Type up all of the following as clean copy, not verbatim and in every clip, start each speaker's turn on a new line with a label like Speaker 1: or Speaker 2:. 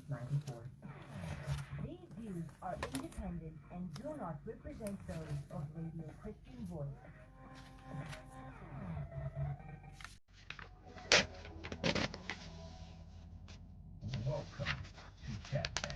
Speaker 1: 94. These views are independent and do not represent those of Radio Christian Voice.
Speaker 2: Welcome to Chatback.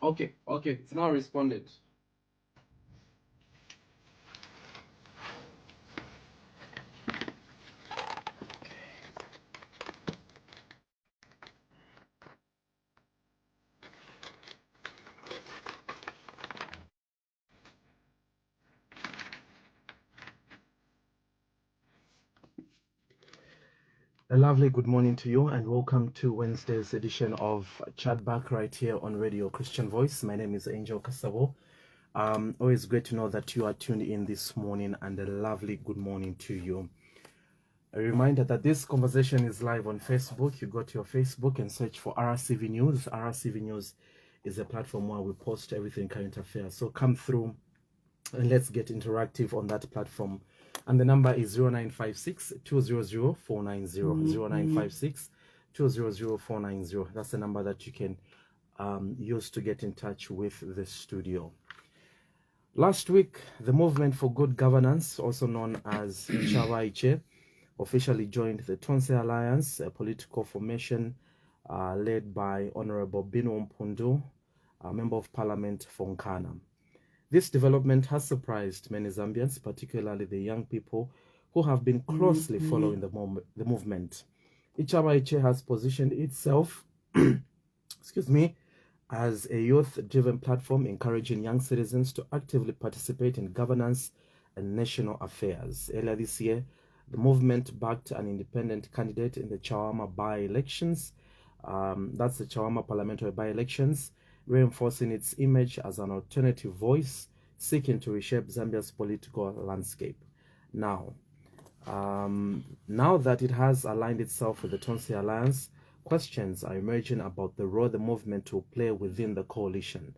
Speaker 2: Okay.
Speaker 3: Okay, it's now responded. A lovely good morning to you and welcome to Wednesday's edition of Chatback right here on Radio Christian Voice. My name is Angel Kasabo. Always great to know that you are tuned in this morning and a lovely good morning to you. A reminder that this conversation is live on Facebook. You go to your Facebook and search for RCV News. RCV News is a platform where we post everything current affairs. So come through and let's get interactive on that platform. And the number is 0956 200 490. 0956 200 490. That's the number that you can use to get in touch with the studio. Last week, the Movement for Good Governance, also known as Ichabaiche, officially joined the Tonse Alliance, a political formation led by Honorable Mpundu, a Member of Parliament for Nkana. This development has surprised many Zambians, particularly the young people who have been closely following the movement. Ichabaiche has positioned itself as a youth-driven platform encouraging young citizens to actively participate in governance and national affairs. Earlier this year, the movement backed an independent candidate in the Chawama by-elections. That's the Chawama parliamentary by-elections, reinforcing its image as an alternative voice seeking to reshape Zambia's political landscape. Now that it has aligned itself with the Tonse Alliance, questions are emerging about the role the movement will play within the coalition.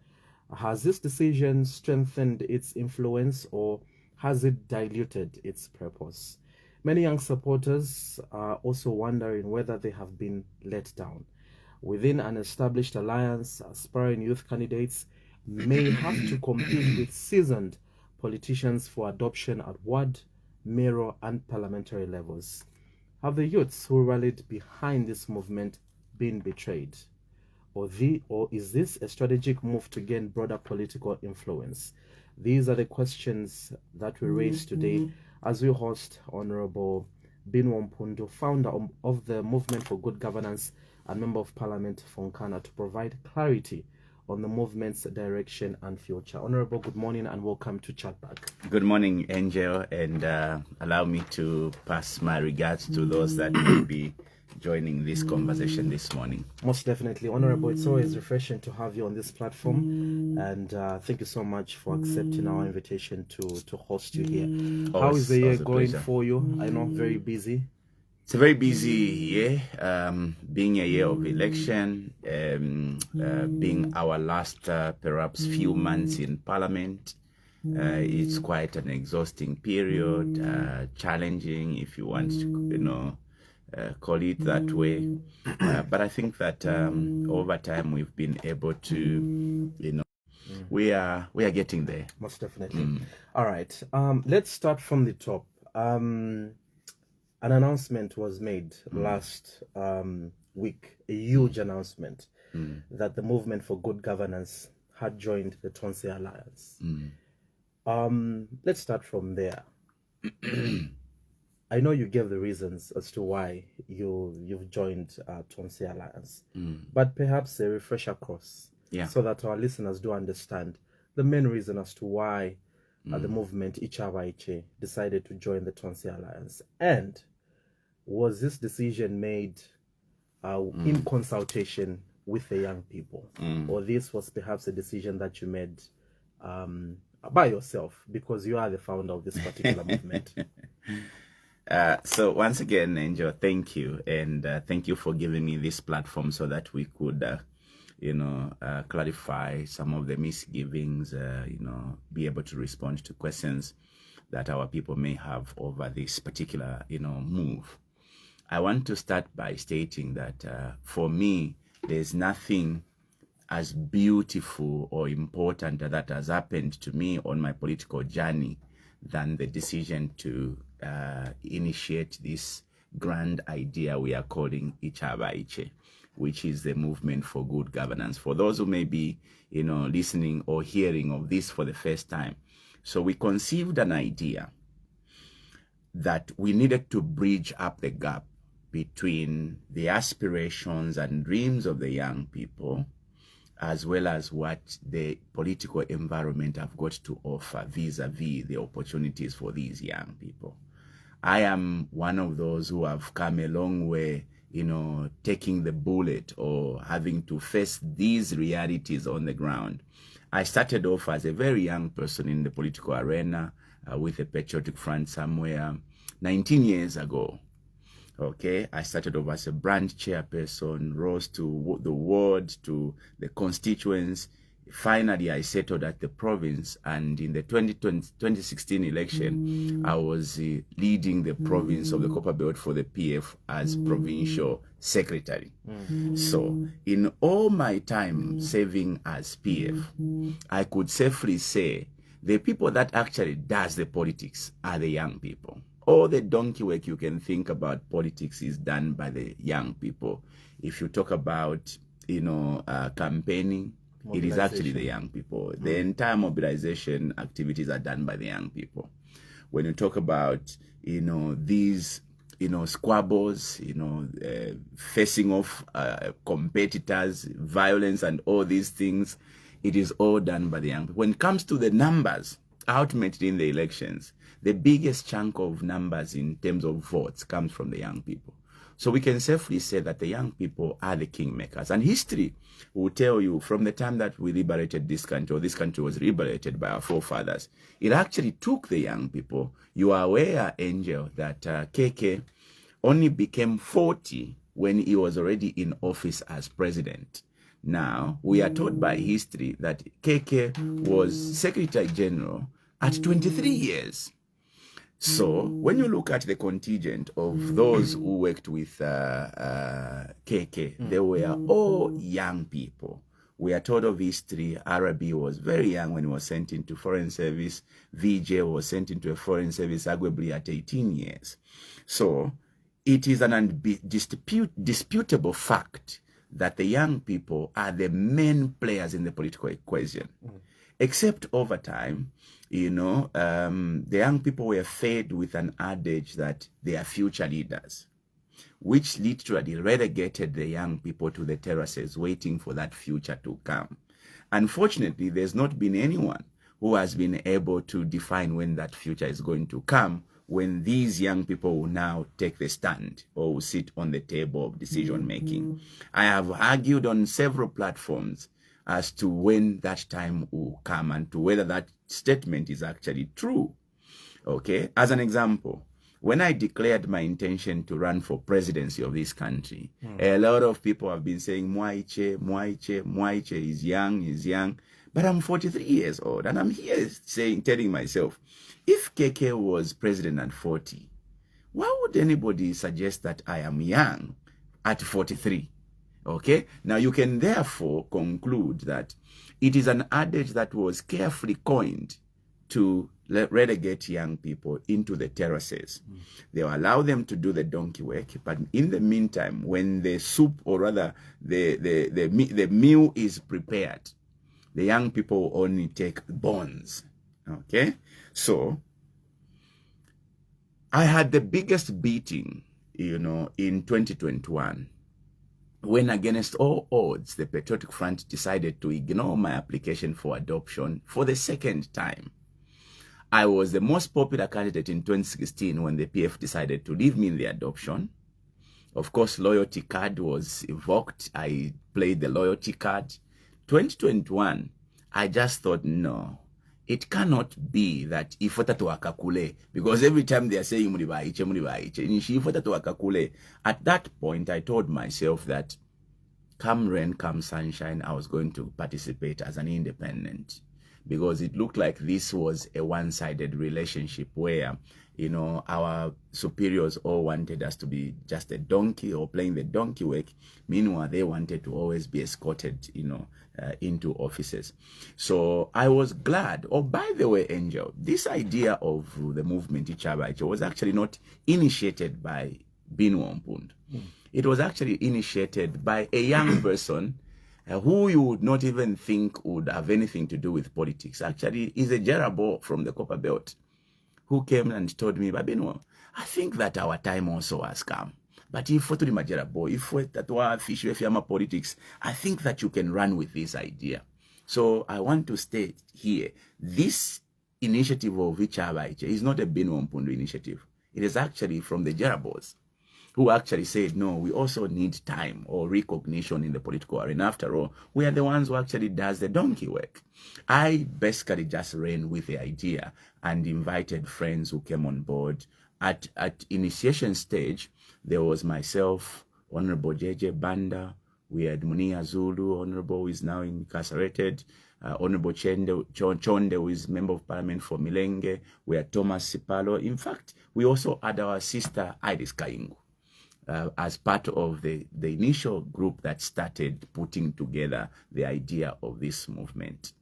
Speaker 3: Has this decision strengthened its influence or has it diluted its purpose? Many young supporters are also wondering whether they have been let down. Within an established alliance, aspiring youth candidates may have to compete with seasoned politicians for adoption at ward, mayoral, and parliamentary levels. Have the youths who rallied behind this movement been betrayed? Or is this a strategic move to gain broader political influence? These are the questions that we raise today as we host Honorable Binwell Mpundu, founder of the Movement for Good Governance and Member of Parliament for Nkana, to provide clarity on the movement's direction and future. Honorable, good morning and welcome to Chatback.
Speaker 2: Good morning, Angel, and allow me to pass my regards to those that will be joining this conversation this morning.
Speaker 3: Most definitely. Honorable, it's always refreshing to have you on this platform, and thank you so much for accepting our invitation to host you here. How is the year going for you? I know, very busy.
Speaker 2: It's a very busy year, being a year of election, being our last perhaps few months in Parliament. It's quite an exhausting period, challenging if you want to, call it that way. But I think that over time we've been able to, we are getting there.
Speaker 3: Most definitely. All right. Let's start from the top. An announcement was made last week a huge announcement that the Movement for Good Governance had joined the Tonse Alliance. Let's start from there. I know you gave the reasons as to why you've joined Tonse Alliance, but perhaps a refresher course, so that our listeners do understand the main reason as to why the movement Ichabaiche decided to join the Tonse Alliance. And was this decision made in consultation with the young people, or this was perhaps a decision that you made by yourself because you are the founder of this particular movement?
Speaker 2: So once again, Angel, thank you. And thank you for giving me this platform so that we could, clarify some of the misgivings, be able to respond to questions that our people may have over this particular, move. I want to start by stating that for me, there's nothing as beautiful or important that has happened to me on my political journey than the decision to initiate this grand idea we are calling Ichabaiche, which is the movement for good governance. For those who may be, listening or hearing of this for the first time. So we conceived an idea that we needed to bridge up the gap between the aspirations and dreams of the young people, as well as what the political environment have got to offer vis-a-vis the opportunities for these young people. I am one of those who have come a long way, taking the bullet or having to face these realities on the ground. I started off as a very young person in the political arena with a patriotic front somewhere 19 years ago. Okay, I started off as a branch chairperson, rose to the ward, to the constituents. Finally, I settled at the province, and in the 2016 election, I was leading the province of the Copper Belt for the PF as provincial secretary. So, in all my time serving as PF, I could safely say the people that actually does the politics are the young people. All the donkey work you can think about politics is done by the young people. If you talk about, campaigning, it is actually the young people. The entire mobilization activities are done by the young people. When you talk about, these, squabbles, facing off competitors, violence and all these things, it is all done by the young people. When it comes to the numbers, ultimately in the elections, the biggest chunk of numbers in terms of votes comes from the young people. So we can safely say that the young people are the kingmakers. And history will tell you from the time that we liberated this country, or this country was liberated by our forefathers, it actually took the young people. You are aware, Angel, that KK only became 40 when he was already in office as president. Now, we are told by history that KK was Secretary General at 23 years. So, when you look at the contingent of those who worked with KK, they were all young people. We are told of history. Arabi was very young when he was sent into foreign service. VJ was sent into a foreign service, arguably at 18 years. So, it is an undisputable fact that the young people are the main players in the political equation. Except over time, the young people were fed with an adage that they are future leaders, which literally relegated the young people to the terraces waiting for that future to come. Unfortunately, there's not been anyone who has been able to define when that future is going to come, when these young people will now take the stand or will sit on the table of decision making. I have argued on several platforms as to when that time will come and to whether that statement is actually true. Okay, as an example, when I declared my intention to run for presidency of this country, a lot of people have been saying, Mwaiche is young, but I'm 43 years old, and I'm here telling myself, if KK was president at 40, why would anybody suggest that I am young at 43? Okay, now you can therefore conclude that it is an adage that was carefully coined to relegate young people into the terraces. They'll allow them to do the donkey work, but in the meantime, when the soup, or rather the meal is prepared, the young people will only take bonds. Okay? So I had the biggest beating, in 2021, when against all odds, the Patriotic Front decided to ignore my application for adoption for the second time. I was the most popular candidate in 2016 when the PF decided to leave me in the adoption. Of course, loyalty card was invoked. I played the loyalty card. 2021, I just thought, no, it cannot be that ifota to akakule, because every time they are saying ifota to akakule. At that point, I told myself that come rain, come sunshine, I was going to participate as an independent, because it looked like this was a one-sided relationship where, our superiors all wanted us to be just a donkey or playing the donkey work. Meanwhile, they wanted to always be escorted, into offices. So I was glad. Oh, by the way, Angel, this idea of the movement Ichabaiche was actually not initiated by Binwell Mpundu. It was actually initiated by a young person who you would not even think would have anything to do with politics. Actually, is a Jerabo from the Copper Belt who came and told me, Babino, I think that our time also has come. But if we fish politics, I think that you can run with this idea. So I want to state here, this initiative of Ichabaiche is not a Binwell Mpundu initiative. It is actually from the Jerabos, who actually said, no, we also need time or recognition in the political arena. After all, we are the ones who actually does the donkey work. I basically just ran with the idea and invited friends who came on board. At initiation stage, there was myself, Honorable JJ Banda, we had Munia Zulu, Honorable, who is now incarcerated, Honorable Chonde, who is Member of Parliament for Milenge, we had Thomas Sipalo. In fact, we also had our sister Iris Kaingu. As part of the initial group that started putting together the idea of this movement.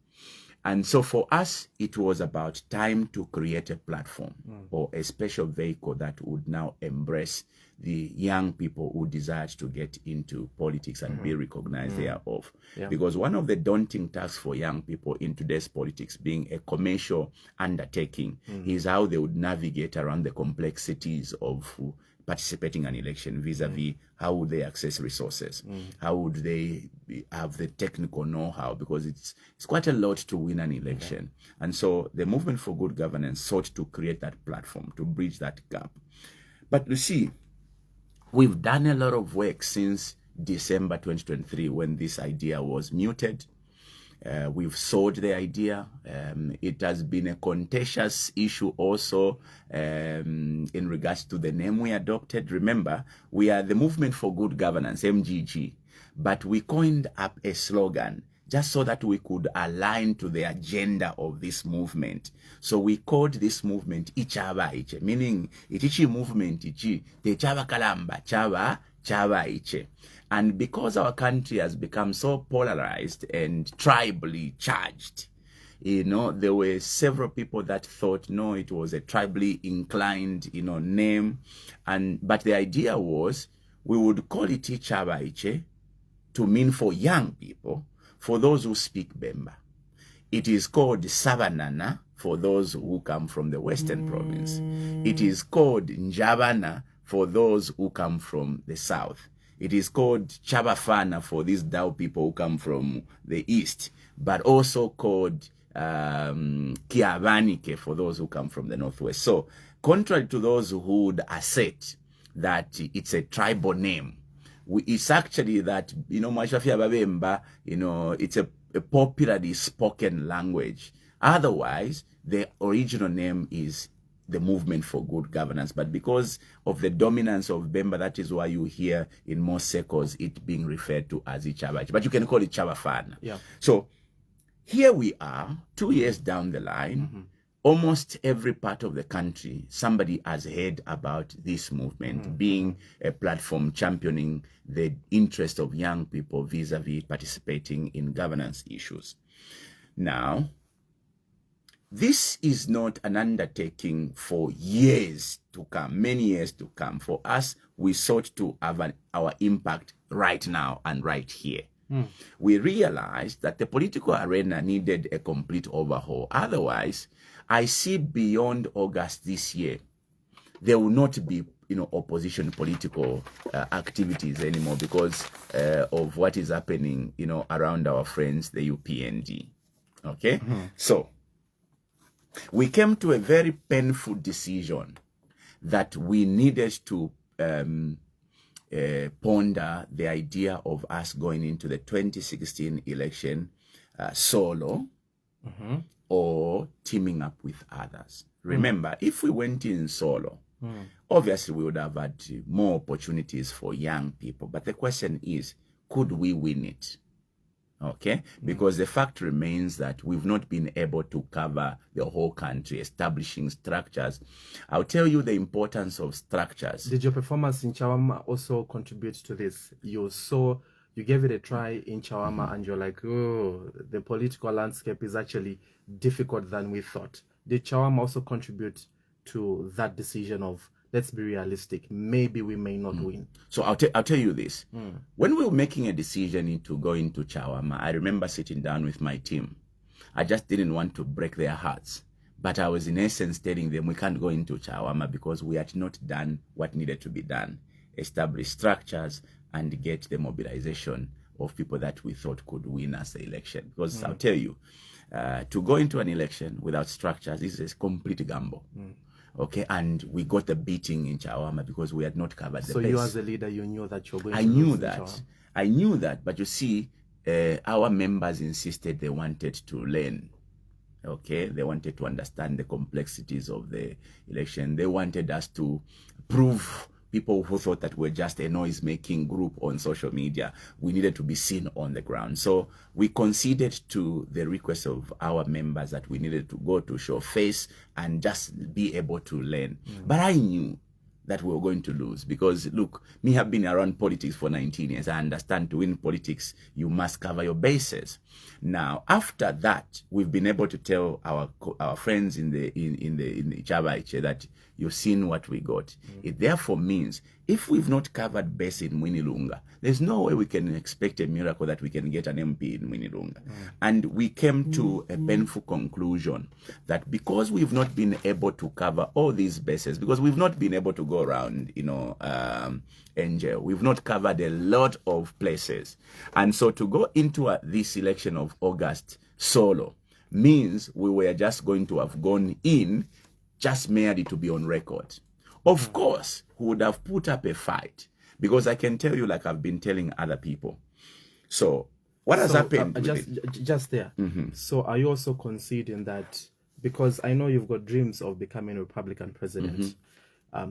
Speaker 2: And so for us, it was about time to create a platform or a special vehicle that would now embrace the young people who desired to get into politics and be recognized thereof. Yeah. Because one of the daunting tasks for young people in today's politics, being a commercial undertaking, is how they would navigate around the complexities of participating in an election, vis-a-vis how would they access resources, how would they have the technical know-how, because it's quite a lot to win an election. And so the Movement for Good Governance sought to create that platform, to bridge that gap. But you see, we've done a lot of work since December 2023 when this idea was muted. We've sold the idea. It has been a contentious issue also in regards to the name we adopted. Remember, we are the Movement for Good Governance, MGG, but we coined up a slogan just so that we could align to the agenda of this movement. So we called this movement Ichabaiche, meaning Itichi movement, Ichi, Te Chaba Kalamba, Ichabaiche. And because our country has become so polarized and tribally charged, there were several people that thought, no, it was a tribally inclined, name. But the idea was we would call it Ichabaiche to mean for young people, for those who speak Bemba. It is called Savanana for those who come from the Western province. It is called Njabana for those who come from the South. It is called Chabafana for these Dao people who come from the East, but also called Kiavanike for those who come from the Northwest. So, contrary to those who would assert that it's a tribal name, it's actually that, Mashafia Babemba, it's a popularly spoken language. Otherwise, the original name is the Movement for Good Governance. But because of the dominance of Bemba, that is why you hear in most circles it being referred to as Ichabaiche. But you can call it Chabafana. Yeah. So here we are, 2 years down the line. Almost every part of the country, somebody has heard about this movement being a platform championing the interest of young people vis-a-vis participating in governance issues. Now, this is not an undertaking for years to come, many years to come. For us, we sought to have our impact right now and right here. We realized that the political arena needed a complete overhaul. Otherwise, I see beyond August this year, there will not be, opposition political activities anymore because of what is happening, around our friends, the UPND. Okay? So, we came to a very painful decision that we needed to ponder the idea of us going into the 2016 election solo or teaming up with others. Remember, if we went in solo, obviously we would have had more opportunities for young people. But the question is, could we win it? Okay, because the fact remains that we've not been able to cover the whole country, establishing structures. I'll tell you the importance of structures.
Speaker 3: Did your performance in Chawama also contribute to this? You gave it a try in Chawama and you're like, oh, the political landscape is actually difficult than we thought. Did Chawama also contribute to that decision of, let's be realistic, maybe we may not win?
Speaker 2: So I'll tell you this. When we were making a decision to go into Chawama, I remember sitting down with my team. I just didn't want to break their hearts. But I was in essence telling them we can't go into Chawama because we had not done what needed to be done. Establish structures and get the mobilization of people that we thought could win us the election. Because I'll tell you, to go into an election without structures is a complete gamble. Okay, and we got a beating in Chawama because we had not covered the base.
Speaker 3: So you as a leader, you knew that you're going to
Speaker 2: lose in Chawama? I knew that, but you see, our members insisted they wanted to learn. Okay, they wanted to understand the complexities of the election. They wanted us to prove people who thought that we're just a noise-making group on social media. We needed to be seen on the ground. So we conceded to the request of our members that we needed to go to show face and just be able to learn. But I knew that we were going to lose because, look, me have been around politics for 19 years. I understand to win politics, you must cover your bases. Now, after that, we've been able to tell our friends in the Ichabaiche that you've seen what we got. It therefore means if we've not covered base in Mwinilunga, there's no way we can expect a miracle that we can get an MP in Mwinilunga. And we came to a painful conclusion that because we've not been able to cover all these bases, because we've not been able to go around, Angel, we've not covered a lot of places. And so to go into this election of August solo means we were just going to have gone in just merely to be on record. Of course, we would have put up a fight because I can tell you, like I've been telling other people. So what has happened?
Speaker 3: Just there. So are you also conceding that, because I know you've got dreams of becoming a Republican president.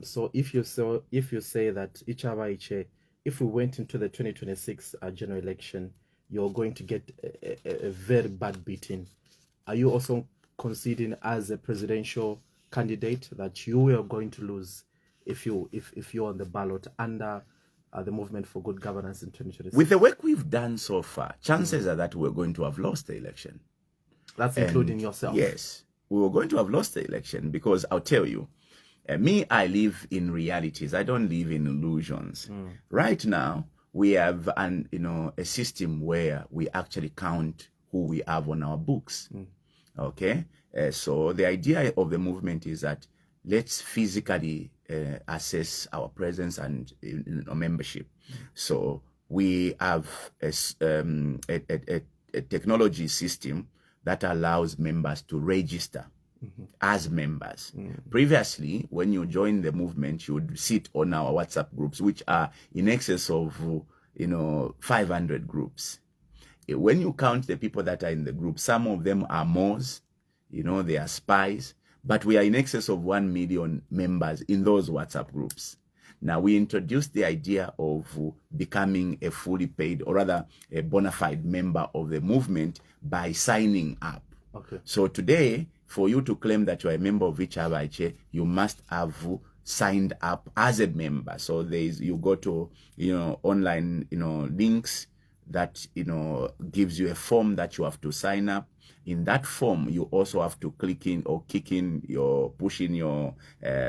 Speaker 3: So if you say that Ichabaiche, if we went into the 2026 general election, you're going to get a very bad beating, are you also conceding as a presidential candidate that you are going to lose if you're on the ballot under the Movement for Good Governance in 2026?
Speaker 2: With the work we've done so far, chances are that we're going to have lost the election.
Speaker 3: That's including yourself?
Speaker 2: Yes, we were going to have lost the election because I'll tell you, I live in realities. I don't live in illusions. Right now, we have a system where we actually count who we have on our books. Okay, so the idea of the movement is that let's physically assess our presence and membership. So we have a technology system that allows members to register as members. Previously, when you join the movement, you would sit on our WhatsApp groups, which are in excess of 500 groups. When you count the people that are in the group, some of them are Moors, they are spies, but we are in excess of 1 million members in those WhatsApp groups. Now, we introduced the idea of becoming a fully paid, or rather a bona fide member of the movement by signing up.
Speaker 3: Okay.
Speaker 2: So today, for you to claim that you are a member of Ichabaiche, you must have signed up as a member. So you go to online links that, gives you a form that you have to sign up. In that form, you also have to push in your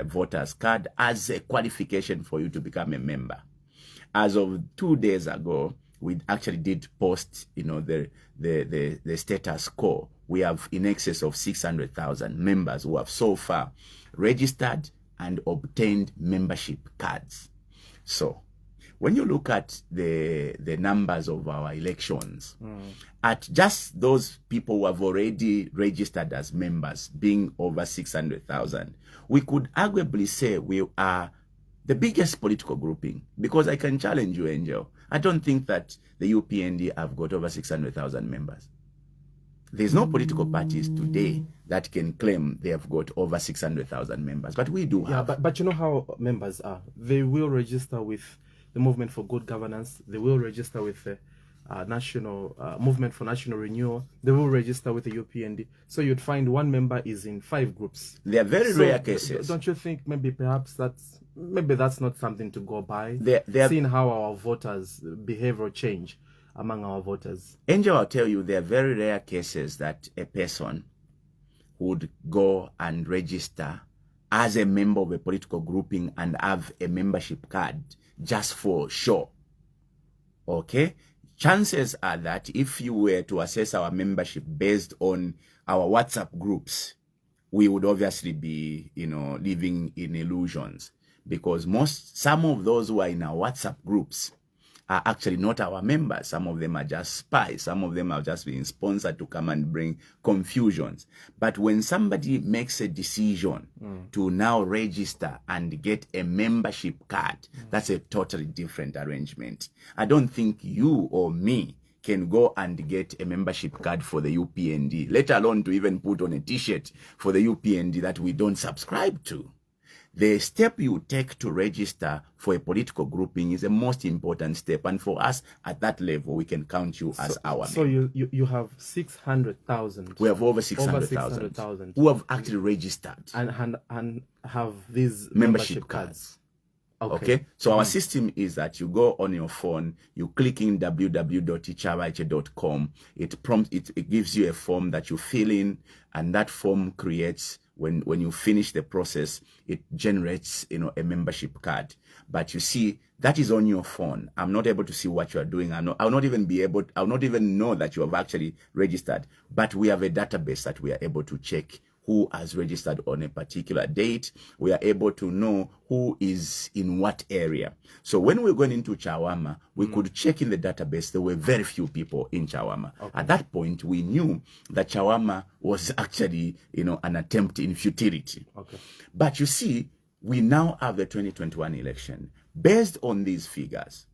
Speaker 2: voter's card as a qualification for you to become a member. As of 2 days ago, we actually did post, the status quo. We have in excess of 600,000 members who have so far registered and obtained membership cards. So when you look at the numbers of our elections, at just those people who have already registered as members being over 600,000, we could arguably say we are the biggest political grouping, because I can challenge you, Angel. I don't think that the UPND have got over 600,000 members. There's no political parties today that can claim they have got over 600,000 members, but we do have.
Speaker 3: Yeah, but you know how members are. They will register with the Movement for Good Governance. They will register with the National Movement for National Renewal. They will register with the UPND. So you'd find one member is in 5 groups.
Speaker 2: They are very rare cases.
Speaker 3: Don't you think perhaps that's not something to go by? Seeing how our voters behave or change among our voters.
Speaker 2: Angel, I'll tell you, there are very rare cases that a person would go and register as a member of a political grouping and have a membership card just for show. Okay? Chances are that if you were to assess our membership based on our WhatsApp groups, we would obviously be, living in illusions, because some of those who are in our WhatsApp groups are actually not our members. Some of them are just spies. Some of them are just being sponsored to come and bring confusions. But when somebody makes a decision to now register and get a membership card, that's a totally different arrangement. I don't think you or me can go and get a membership card for the UPND, let alone to even put on a t-shirt for the UPND that we don't subscribe to. The step you take to register for a political grouping is the most important step. And for us at that level, we can count you as our member.
Speaker 3: So you have 600,000.
Speaker 2: We have over 600,000 who have actually registered.
Speaker 3: And have these
Speaker 2: membership cards.
Speaker 3: Okay.
Speaker 2: So our system is that you go on your phone, you click in www.ichabaiche.com. It gives you a form that you fill in, and that form creates, when you finish the process, it generates, a membership card. But you see, that is on your phone. I'm not able to see what you are doing. I'll not even know that you have actually registered. But we have a database that we are able to check who has registered on a particular date. We are able to know who is in what area. So when we were going into Chawama, we could check in the database. There were very few people in Chawama. Okay. At that point, we knew that Chawama was actually, an attempt in futility. Okay. But you see, we now have the 2021 election. Based on these figures,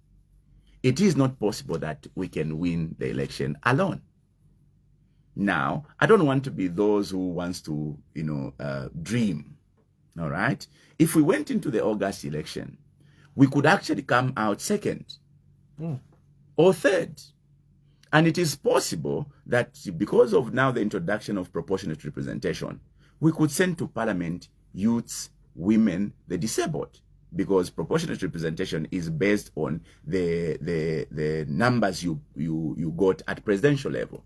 Speaker 2: it is not possible that we can win the election alone. Now, I don't want to be those who wants to, dream, all right? If we went into the August election, we could actually come out second or third. And it is possible that because of now the introduction of proportionate representation, we could send to parliament youths, women, the disabled, because proportionate representation is based on the numbers you got at presidential level.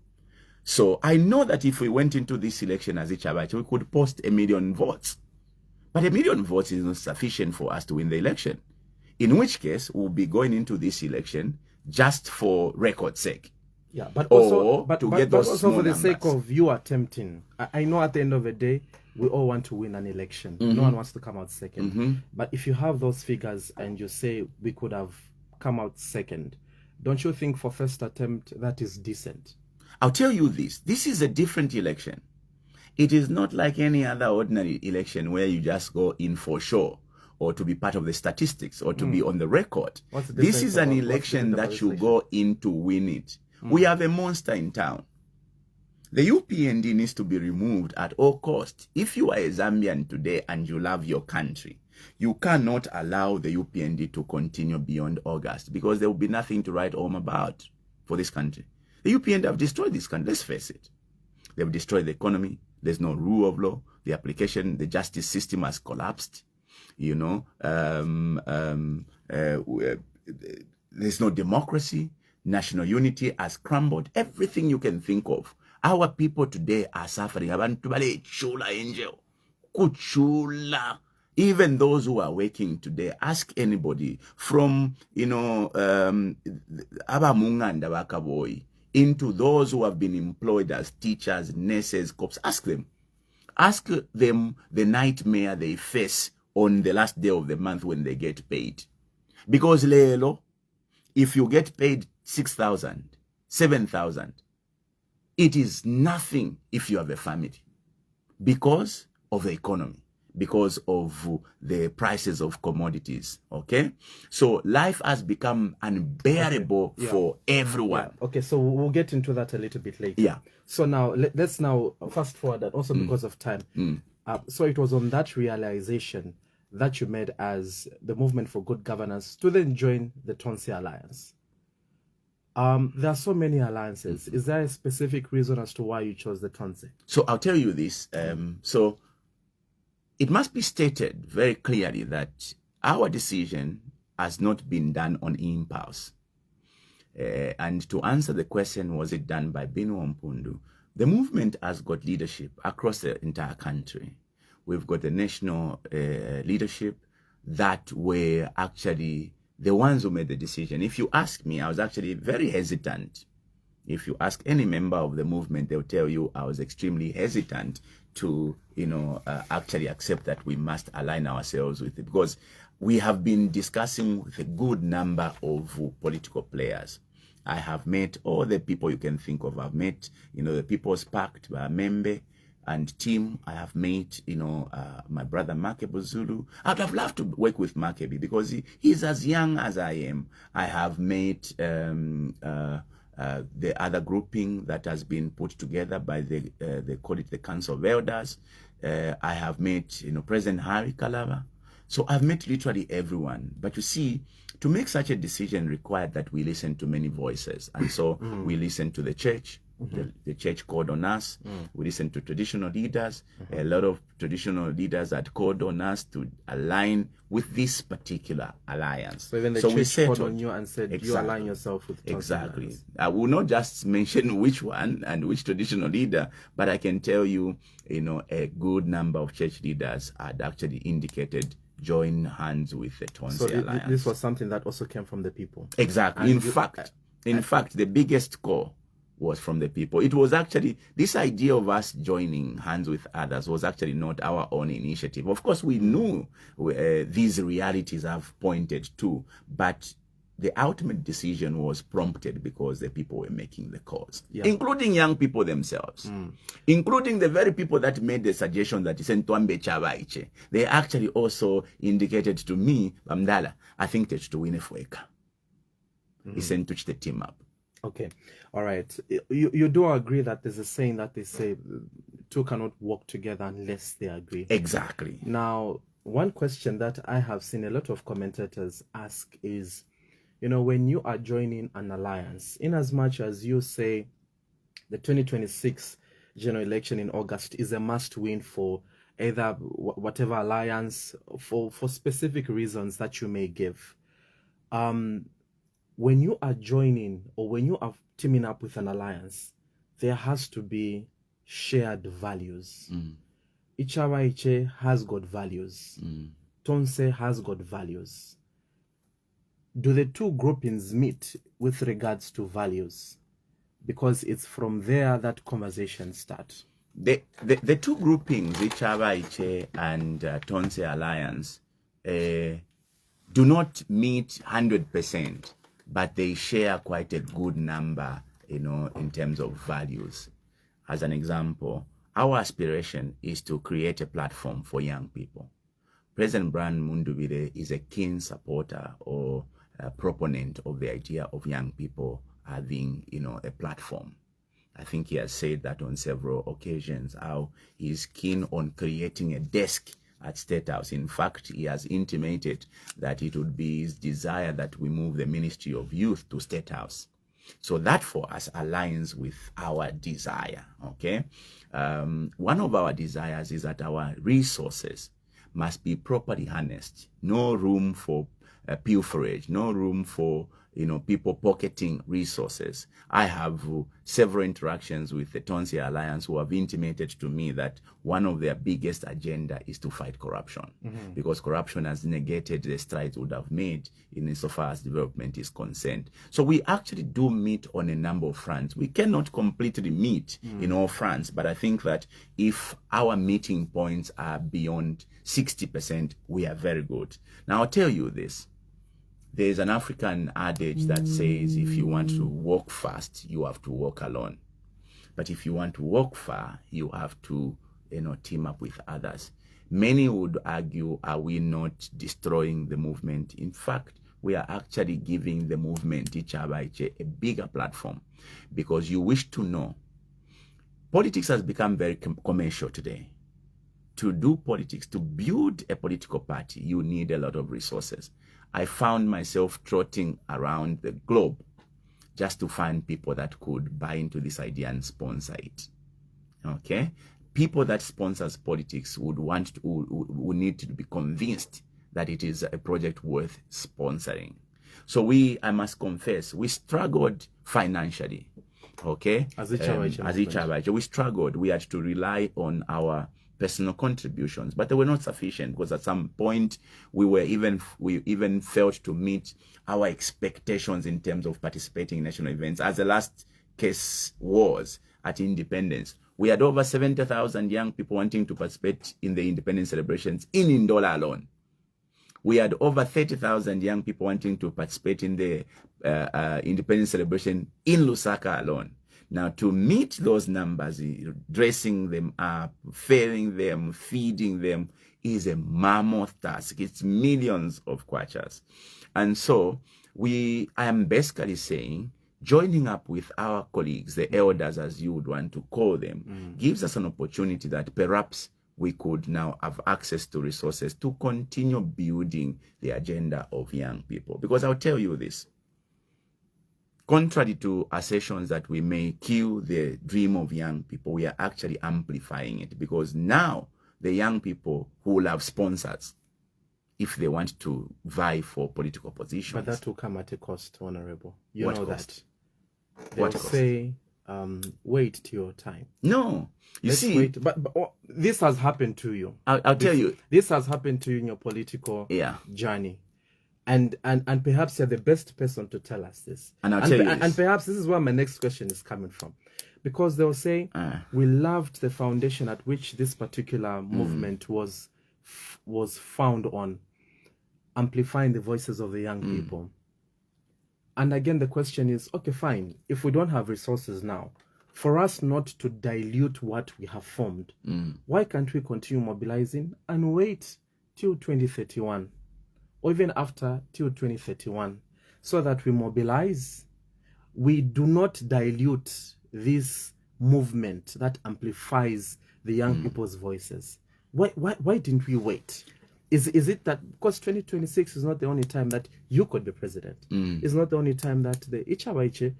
Speaker 2: So I know that if we went into this election as Ichabaiche, we could post 1 million votes. But 1 million votes is not sufficient for us to win the election. In which case, we'll be going into this election just for record's sake.
Speaker 3: Yeah, but also,
Speaker 2: for the
Speaker 3: sake of you attempting. I know at the end of the day, we all want to win an election. No one wants to come out second. But if you have those figures and you say we could have come out second, don't you think for first attempt that is decent?
Speaker 2: I'll tell you this. This is a different election. It is not like any other ordinary election where you just go in for show or to be part of the statistics or to be on the record. This is an election that you go in to win it. We have a monster in town. The UPND needs to be removed at all costs. If you are a Zambian today and you love your country, you cannot allow the UPND to continue beyond August, because there will be nothing to write home about for this country. The UPND have destroyed this country. Let's face it. They've destroyed the economy. There's no rule of law. The justice system has collapsed. There's no democracy. National unity has crumbled. Everything you can think of. Our people today are suffering. Abantu bale chula angel. Kuchula. Even those who are working today, ask anybody from, abamunganda bakaboy into those who have been employed as teachers, nurses, cops. Ask them. Ask them the nightmare they face on the last day of the month when they get paid. Because lelo, if you get paid 6,000, 7,000, it is nothing if you have a family because of the economy, because of the prices of commodities. Okay, so life has become unbearable for everyone.
Speaker 3: Okay, so we'll get into that a little bit later.
Speaker 2: Yeah.
Speaker 3: So now let's now fast forward that also because of time. So it was on that realization that you made as the Movement for Good Governance to then join the Tonse Alliance. There are so many alliances. Is there a specific reason as to why you chose the Tonse?
Speaker 2: So I'll tell you this. So it must be stated very clearly that our decision has not been done on impulse. And to answer the question, was it done by Binwell Mpundu? The movement has got leadership across the entire country. We've got the national leadership that were actually the ones who made the decision. If you ask me, I was actually very hesitant. If you ask any member of the movement, they'll tell you I was extremely hesitant to, actually accept that we must align ourselves with it, because we have been discussing with a good number of political players. I have met all the people you can think of. I've met, the People's Pact, Membe and team. I have met, my brother Makebu Zulu. I'd have loved to work with Makebi because he's as young as I am. I have met the other grouping that has been put together by they call it the Council of Elders. I have met, President Harry Kalava. So I've met literally everyone. But you see, to make such a decision required that we listen to many voices. And so we listen to the church. The church called on us. We listened to traditional leaders. A lot of traditional leaders had called on us to align with this particular alliance.
Speaker 3: So even the church called on you and said, you align yourself with Tonse
Speaker 2: Exactly.
Speaker 3: Alliance.
Speaker 2: I will not just mention which one and which traditional leader, but I can tell you, a good number of church leaders had actually indicated join hands with the Tonse Alliance.
Speaker 3: This was something that also came from the people.
Speaker 2: Exactly. In fact, the biggest call was from the people. It was actually, this idea of us joining hands with others was actually not our own initiative. Of course, we knew these realities have pointed to, but the ultimate decision was prompted because the people were making the calls, including young people themselves, including the very people that made the suggestion that Ichabaiche. They actually also indicated to me, Bamdala, I think that to win a fueka. He sent to the team up.
Speaker 3: Okay. All right. You do agree that there's a saying that they say two cannot work together unless they agree.
Speaker 2: Exactly.
Speaker 3: Now, one question that I have seen a lot of commentators ask is, when you are joining an alliance, in as much as you say the 2026 general election in August is a must win for either whatever alliance for specific reasons that you may give. When you are joining or when you are teaming up with an alliance, there has to be shared values. Ichabaiche has got values. Tonse has got values. Do the two groupings meet with regards to values? Because it's from there that conversations start.
Speaker 2: The two groupings, Ichabaiche and Tonse Alliance, do not meet 100%. But they share quite a good number, in terms of values. As an example, our aspiration is to create a platform for young people. President Mundubile is a keen supporter or a proponent of the idea of young people having, a platform. I think he has said that on several occasions, how he's keen on creating a desk at State House. In fact, he has intimated that it would be his desire that we move the Ministry of Youth to State House. So that for us aligns with our desire, okay? One of our desires is that our resources must be properly harnessed. No room for pilferage, no room for people pocketing resources. I have several interactions with the Tonse Alliance who have intimated to me that one of their biggest agenda is to fight corruption, because corruption has negated the strides would have made insofar as development is concerned. So we actually do meet on a number of fronts. We cannot completely meet in all fronts, but I think that if our meeting points are beyond 60%, we are very good. Now, I'll tell you this. There's an African adage that says, if you want to walk fast, you have to walk alone. But if you want to walk far, you have to, team up with others. Many would argue, are we not destroying the movement? In fact, we are actually giving the movement, Ichabaiche, a bigger platform. Because you wish to know, politics has become very commercial today. To do politics, to build a political party, you need a lot of resources. I found myself trotting around the globe just to find people that could buy into this idea and sponsor it. Okay? People that sponsors politics would need to be convinced that it is a project worth sponsoring. So I must confess, we struggled financially. Okay? As Ichabaiche, we struggled. We had to rely on our personal contributions, but they were not sufficient, because at some point we even failed to meet our expectations in terms of participating in national events. As the last case was at Independence, we had over 70,000 young people wanting to participate in the independence celebrations in Ndola alone. We had over 30,000 young people wanting to participate in the independence celebration in Lusaka alone. Now, to meet those numbers, dressing them up, fairing them, feeding them, is a mammoth task. It's millions of kwachas. And so, I am basically saying, joining up with our colleagues, the elders as you would want to call them, gives us an opportunity that perhaps we could now have access to resources to continue building the agenda of young people. Because I'll tell you this. Contrary to assertions that we may kill the dream of young people, we are actually amplifying it, because now the young people who will have sponsors if they want to vie for political positions.
Speaker 3: But that will come at a cost, Honorable. You
Speaker 2: what
Speaker 3: know
Speaker 2: cost?
Speaker 3: That. They'll say, wait till your time.
Speaker 2: No. You see,
Speaker 3: wait. But this has happened to you.
Speaker 2: I'll tell you.
Speaker 3: This has happened to you in your political journey. And perhaps you're the best person to tell us this.
Speaker 2: And I'll tell you this.
Speaker 3: And perhaps this is where my next question is coming from. Because they'll say, we loved the foundation at which this particular movement was found on, amplifying the voices of the young people. And again, the question is, okay, fine. If we don't have resources now, for us not to dilute what we have formed, why can't we continue mobilizing and wait till 2031? Or even after till 2031, so that we mobilize, we do not dilute this movement that amplifies the young people's voices. Why didn't we wait? Is it that because 2026 is not the only time that you could be president? It's not the only time that the Ichabaiche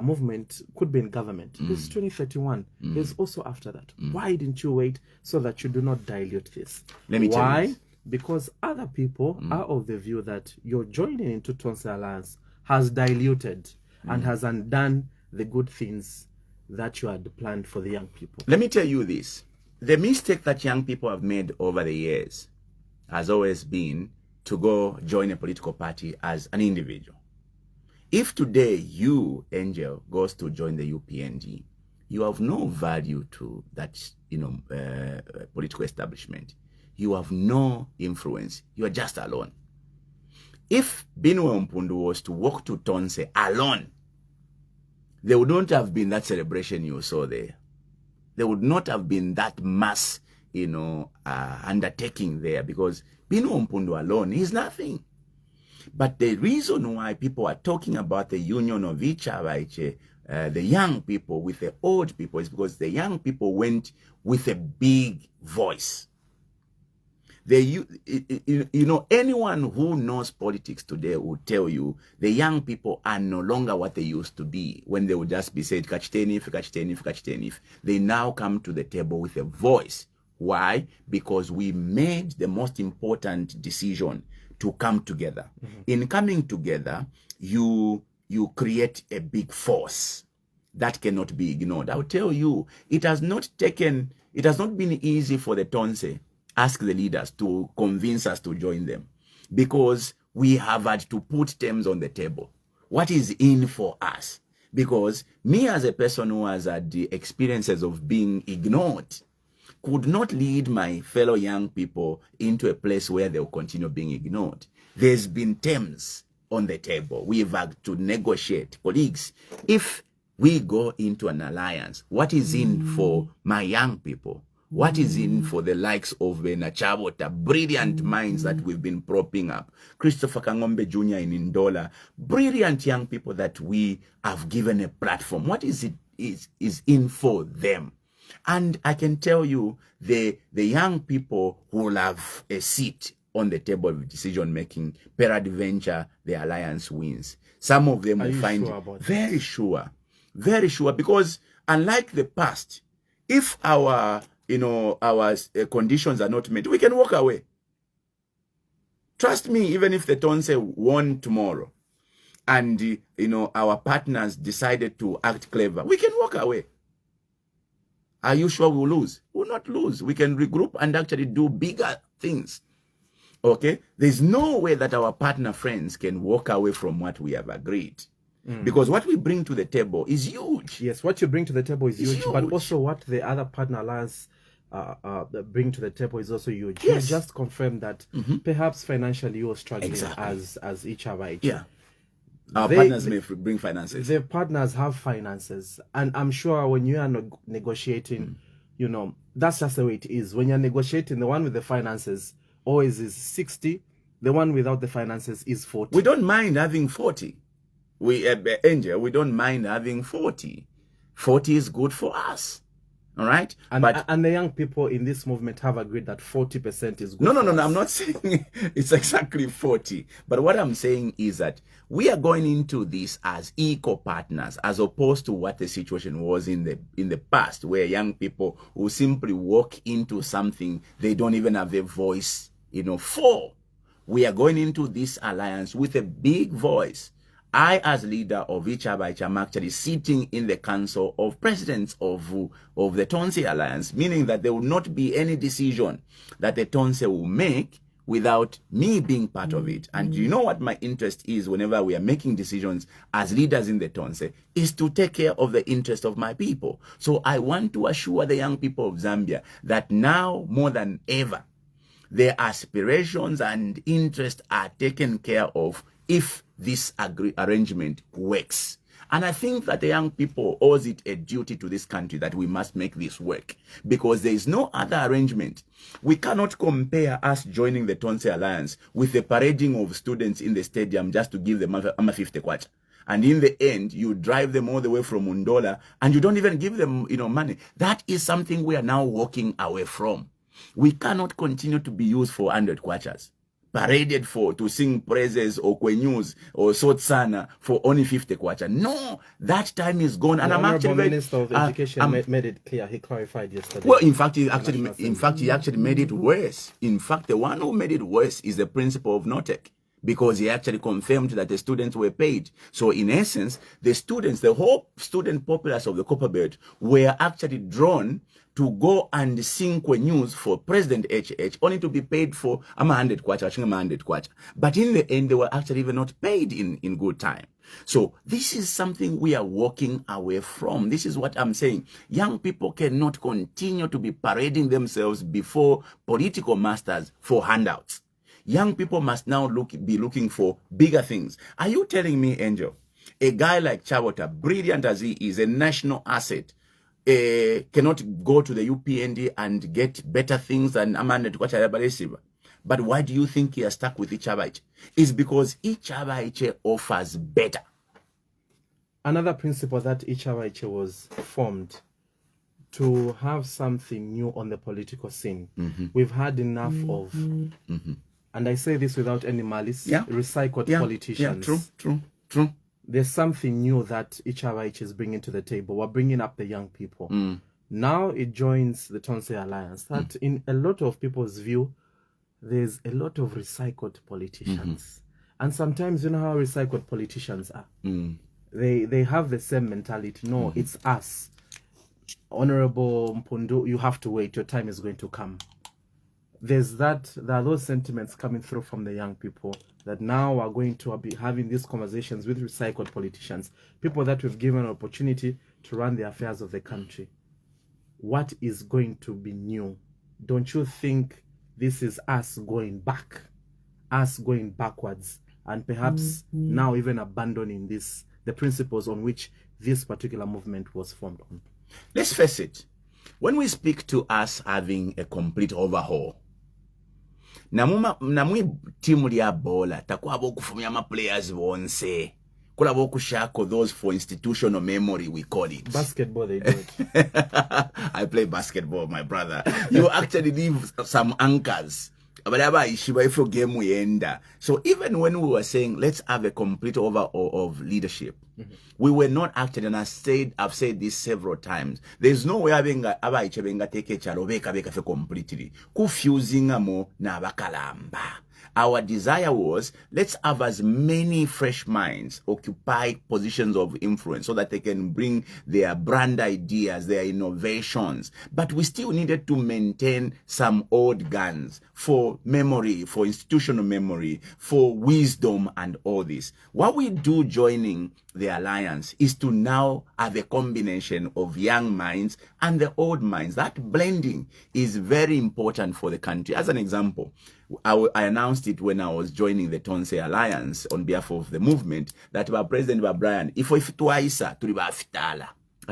Speaker 3: movement could be in government. This is 2031. There's also after that. Why didn't you wait so that you do not dilute this?
Speaker 2: Let me tell you.
Speaker 3: Because other people are of the view that your joining into Tonse Alliance has diluted and has undone the good things that you had planned for the young people.
Speaker 2: Let me tell you this. The mistake that young people have made over the years has always been to go join a political party as an individual. If today you, Angel, goes to join the UPND, you have no value to that, political establishment. You have no influence. You are just alone. If Binwell Mpundu was to walk to Tonse alone, there would not have been that celebration you saw there. There would not have been that mass, undertaking there, because Binwell Mpundu alone is nothing. But the reason why people are talking about the union of Ichabaiche, the young people with the old people, is because the young people went with a big voice. Anyone who knows politics today will tell you the young people are no longer what they used to be, when they would just be said, Kachitenif. They now come to the table with a voice. Why? Because we made the most important decision to come together. In coming together, you create a big force that cannot be ignored. I'll tell you, it has not been easy for the Tonse ask the leaders to convince us to join them, because we have had to put terms on the table. What is in for us? Because me, as a person who has had the experiences of being ignored, could not lead my fellow young people into a place where they'll continue being ignored. There's been terms on the table. We've had to negotiate. Colleagues, if we go into an alliance, what is in for my young people? What is in for the likes of Chabota, brilliant minds that we've been propping up? Christopher Kangombe Jr. in Ndola, brilliant young people that we have given a platform. What is in for them? And I can tell you, the young people who will have a seat on the table of decision making, peradventure, the alliance wins. Some of them will find very sure, because unlike the past, if our conditions are not met, we can walk away. Trust me, even if the Tonse won tomorrow and our partners decided to act clever, we can walk away. Are you sure we'll lose? We'll not lose. We can regroup and actually do bigger things. Okay? There's no way that our partner friends can walk away from what we have agreed. Because what we bring to the table is huge.
Speaker 3: Yes, what you bring to the table is huge, but also what the other partner alliance bring to the table is also huge.
Speaker 2: Yes.
Speaker 3: You just confirmed that perhaps financially you're struggling as Ichabaiche.
Speaker 2: Yeah. Our partners may bring finances.
Speaker 3: The partners have finances. And I'm sure when you are negotiating, that's just the way it is. When you're negotiating, the one with the finances always is 60. The one without the finances is 40.
Speaker 2: We don't mind having 40. Angel, we don't mind having 40. 40 is good for us. All right?
Speaker 3: And the young people in this movement have agreed that 40% is good.
Speaker 2: No. I'm not saying it's exactly 40. But what I'm saying is that we are going into this as equal partners, as opposed to what the situation was in the past, where young people who simply walk into something they don't even have a voice, for. We are going into this alliance with a big voice. I, as leader of Ichabaiche, am actually sitting in the council of presidents of the Tonse Alliance, meaning that there will not be any decision that the Tonse will make without me being part of it. And you know what my interest is whenever we are making decisions as leaders in the Tonse, is to take care of the interest of my people. So I want to assure the young people of Zambia that now more than ever, their aspirations and interests are taken care of if this arrangement works. And I think that the young people owes it a duty to this country that we must make this work, because there is no other arrangement. We cannot compare us joining the Tonse Alliance with the parading of students in the stadium just to give them 50 kwacha. And in the end, you drive them all the way from Ndola and you don't even give them, money. That is something we are now walking away from. We cannot continue to be used for 100 kwachas, paraded to sing praises or kwenyus or sotsana for only 50 kwacha. No, that time is gone. And I'm actually
Speaker 3: Minister of Education made it clear. He clarified yesterday.
Speaker 2: Well, in fact, he actually made it worse. In fact, the one who made it worse is the principal of NOTEC, because he actually confirmed that the students were paid. So in essence, the whole student populace of the Copperbelt were actually drawn to go and sing news for President HH, only to be paid for 100 kwacha. But in the end, they were actually even not paid in good time. So this is something we are walking away from. This is what I'm saying. Young people cannot continue to be parading themselves before political masters for handouts. Young people must now be looking for bigger things. Are you telling me, Angel, a guy like Chabota, brilliant as he is, a national asset, cannot go to the UPND and get better things than Amanda Tukwacha? But why do you think he has stuck with Ichabaiche? It's because Ichabaiche offers better.
Speaker 3: Another principle that Ichabaiche was formed to have something new on the political scene. We've had enough of, and I say this without any malice, recycled politicians.
Speaker 2: Yeah, true.
Speaker 3: There's something new that Ichabaiche is bringing to the table. We're bringing up the young people. Now it joins the Tonse Alliance. That in a lot of people's view, there's a lot of recycled politicians. And sometimes, you know how recycled politicians are. They have the same mentality. No, it's us. Honorable Mpundu, you have to wait. Your time is going to come. There are those sentiments coming through from the young people that now are going to be having these conversations with recycled politicians, people that we've given an opportunity to run the affairs of the country. What is going to be new? Don't you think this is us going back, us going backwards, and perhaps now even abandoning the principles on which this particular movement was formed on?
Speaker 2: Let's face it. When we speak to us having a complete overhaul, namwe timu lya bola takwaba okufumya ama players bonse kulaba okushako those for institutional memory, we call it
Speaker 3: basketball. They do it.
Speaker 2: I play basketball, my brother. You actually leave some anchors. So even when we were saying let's have a complete overhaul of leadership, we were not actually, and I've said this several times, there's no way having Ichabaiche benga take chalo beka fe completely confusing amo na bakalamba. Our desire was, let's have as many fresh minds occupy positions of influence so that they can bring their brand ideas, their innovations. But we still needed to maintain some old guns for memory, for institutional memory, for wisdom and all this. What we do joining the alliance is to now have a combination of young minds and the old minds. That blending is very important for the country. As an example, I announced it when I was joining the Tonse Alliance on behalf of the movement that our President Brian, if twice, I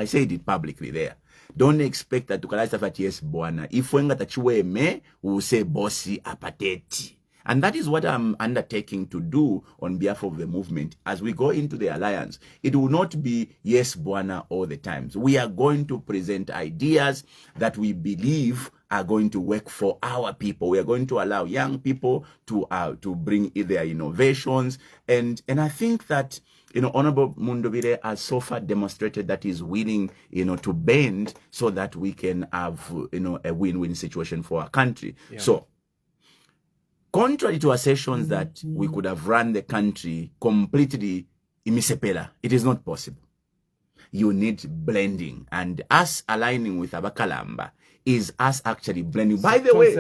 Speaker 2: said it publicly there. Don't expect that to kalasa fat yes bwana. If wenga tachiwe me, we say bossy apateti. And that is what I'm undertaking to do on behalf of the movement. As we go into the alliance, it will not be yes, Bwana, all the times. We are going to present ideas that we believe are going to work for our people. We are going to allow young people to bring their innovations. And I think that, Honorable Mundubile has so far demonstrated that he's willing, to bend so that we can have, a win-win situation for our country. Yeah. So, contrary to assertions that we could have run the country completely imisepela, it is not possible. You need blending, and us aligning with Abakalamba is us actually blending. By the way,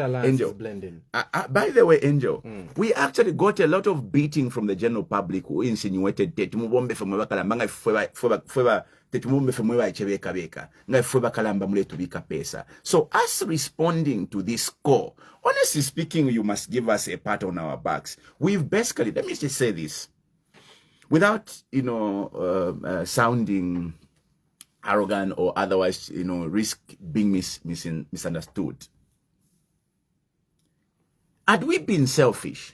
Speaker 2: Angel, we actually got a lot of beating from the general public who insinuated Tetumubombe from Abakalamba So us responding to this call, honestly speaking, you must give us a pat on our backs. We've basically, let me just say this, without, sounding arrogant or otherwise, risk being misunderstood. Had we been selfish,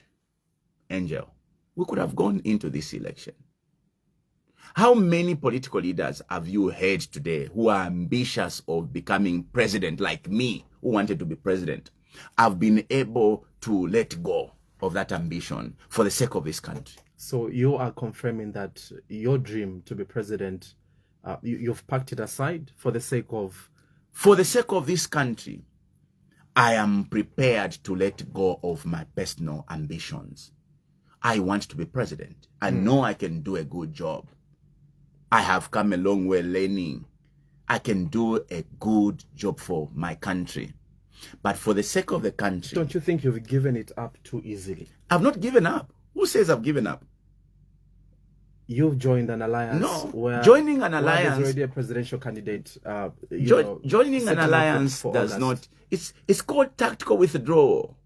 Speaker 2: Angel, we could have gone into this election. How many political leaders have you heard today who are ambitious of becoming president, like me, who wanted to be president, have been able to let go of that ambition for the sake of this country?
Speaker 3: So you are confirming that your dream to be president, you've packed it aside for the sake of...
Speaker 2: For the sake of this country, I am prepared to let go of my personal ambitions. I want to be president. I know I can do a good job. I have come a long way learning. I can do a good job for my country. But for the sake of the country...
Speaker 3: Don't you think you've given it up too easily?
Speaker 2: I've not given up. Who says I've given up?
Speaker 3: You've joined an alliance.
Speaker 2: No,
Speaker 3: where
Speaker 2: joining an alliance.
Speaker 3: There's already a presidential candidate.
Speaker 2: Joining an alliance does not. It's called tactical withdrawal.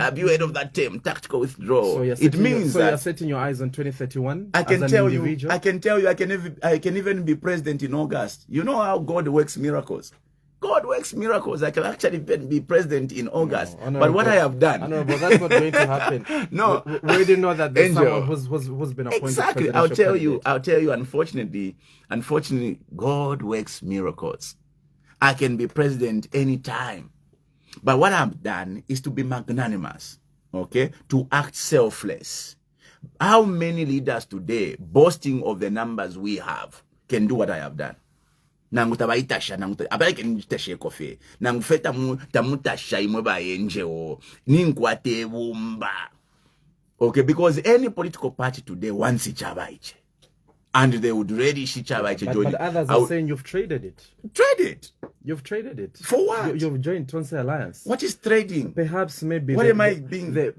Speaker 2: Have you heard of that term, tactical withdrawal?
Speaker 3: So
Speaker 2: it means that
Speaker 3: you're setting your eyes on 2031.
Speaker 2: I can tell you. I can even be president in August. You know how God works miracles. God works miracles. I can actually be president in August. No, but what I have done...
Speaker 3: but that's not going to happen.
Speaker 2: No.
Speaker 3: We already know that there's someone who's been appointed.
Speaker 2: Exactly. I'll tell you, unfortunately, God works miracles. I can be president anytime. But what I've done is to be magnanimous, okay? To act selfless. How many leaders today, boasting of the numbers we have, can do what I have done? Nangutabayitasha abaleke nitashe kofe nangufeta tamutasha imweba yenjeo ninkwate bumba Okay, because any political party today wants Ichabaiche. And they would relish Ichabaiche joining.
Speaker 3: But others are saying you've traded it.
Speaker 2: Traded?
Speaker 3: You've traded it.
Speaker 2: For what?
Speaker 3: You've joined Tonse Alliance.
Speaker 2: What is trading?
Speaker 3: Perhaps maybe
Speaker 2: what am I being?
Speaker 3: The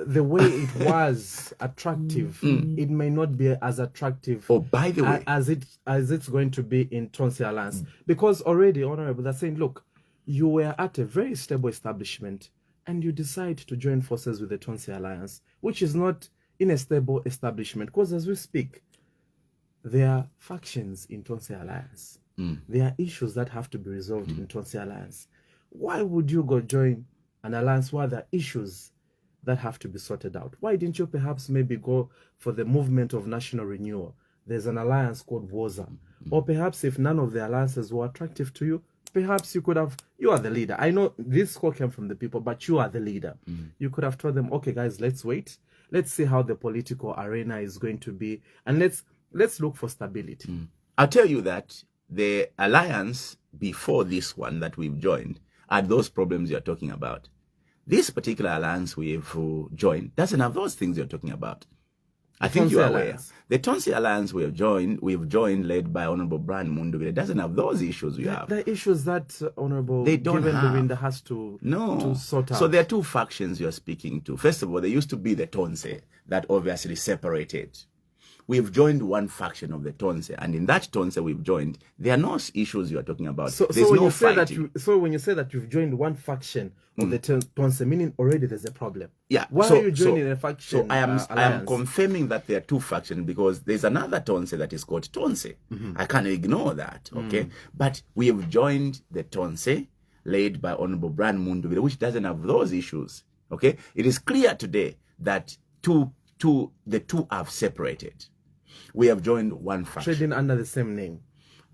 Speaker 3: the way it was attractive, it may not be as attractive.
Speaker 2: Oh, by the way,
Speaker 3: as it's going to be in Tonse Alliance, because already, Honorable, they're saying, look, you were at a very stable establishment, and you decide to join forces with the Tonse Alliance, which is not in a stable establishment, because as we speak, there are factions in Tonse Alliance. There are issues that have to be resolved in Tonse Alliance. Why would you go join an alliance where there are issues that have to be sorted out? Why didn't you perhaps maybe go for the movement of national renewal? There's an alliance called WOZA. Or perhaps if none of the alliances were attractive to you, perhaps you could have, you are the leader. I know this call came from the people, but you are the leader. You could have told them, okay, guys, let's wait. Let's see how the political arena is going to be, and let's look for stability.
Speaker 2: I'll tell you that the alliance before this one that we've joined had those problems you're talking about. This particular alliance we've joined doesn't have those things you're talking about. I think you are aware. The Tonse Alliance we've joined, led by Honorable Brian Mundubile. It doesn't have those issues we have.
Speaker 3: The issues that Honorable
Speaker 2: Binwell
Speaker 3: has to sort out.
Speaker 2: So there are two factions you're speaking to. First of all, there used to be the Tonse that obviously separated. We've joined one faction of the Tonse, and in that Tonse we've joined, there are no issues you are talking about.
Speaker 3: So when you say that you've joined one faction of the Tonse, meaning already there's a problem.
Speaker 2: Yeah.
Speaker 3: Why are you joining a faction?
Speaker 2: So I am confirming that there are two factions, because there's another Tonse that is called Tonse. I can't ignore that. Okay. But we have joined the Tonse led by Honorable Brian Mundubile, which doesn't have those issues. Okay. It is clear today that the two have separated. We have joined one faction.
Speaker 3: Trading under the same name.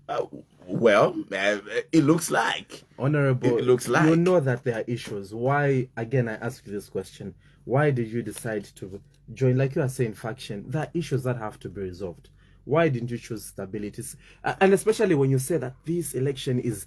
Speaker 2: It looks like.
Speaker 3: Honorable,
Speaker 2: it looks like.
Speaker 3: You know that there are issues. Why, again, I ask you this question. Why did you decide to join, like you are saying, faction? There are issues that have to be resolved. Why didn't you choose stability? And especially when you say that this election is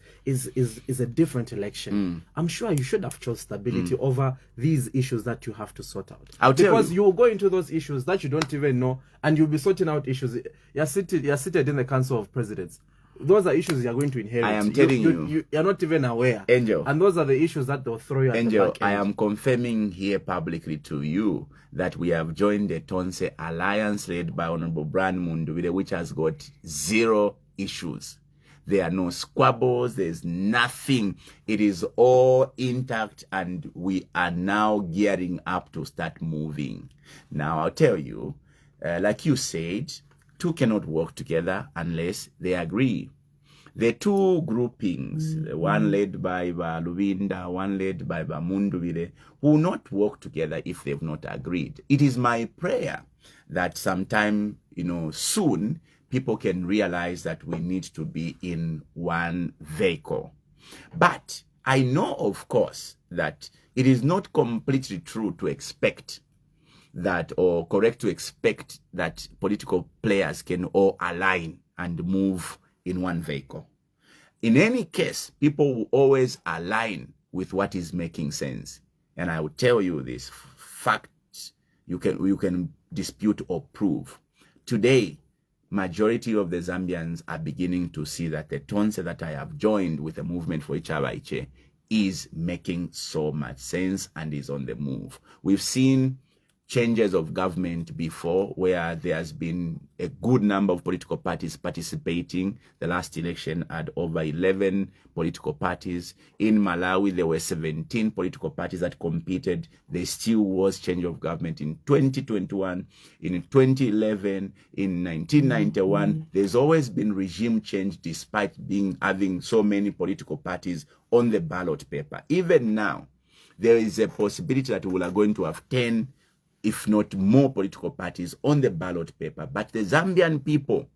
Speaker 3: a different election, I'm sure you should have chose stability over these issues that you have to sort out. Because you will go into those issues that you don't even know, and you'll be sorting out issues. You're seated in the Council of Presidents. Those are issues you're going to inherit.
Speaker 2: I am telling
Speaker 3: you're not even aware.
Speaker 2: Angel.
Speaker 3: And those are the issues that they'll throw you at the back end.
Speaker 2: I am confirming here publicly to you that we have joined the Tonse Alliance led by Honorable Brian Mundubile, which has got zero issues. There are no squabbles. There's nothing. It is all intact, and we are now gearing up to start moving. Now, I'll tell you, like you said, two cannot work together unless they agree. The two groupings, one led by Luvinda, one led by Mundubile, will not work together if they've not agreed. It is my prayer that sometime, soon, people can realize that we need to be in one vehicle. But I know, of course, that it is not completely true to expect that, or correct to expect that political players can all align and move in one vehicle. In any case, people will always align with what is making sense. And I will tell you this fact, you can dispute or prove. Today, majority of the Zambians are beginning to see that the Tonse that I have joined with the movement for Ichabaiche is making so much sense and is on the move. We've seen changes of government before, where there has been a good number of political parties participating. The last election had over 11 political parties. In Malawi, there were 17 political parties that competed. There still was change of government in 2021, in 2011, in 1991. There's always been regime change despite having so many political parties on the ballot paper. Even now, there is a possibility that we are going to have 10, if not more, political parties on the ballot paper. But the Zambian people,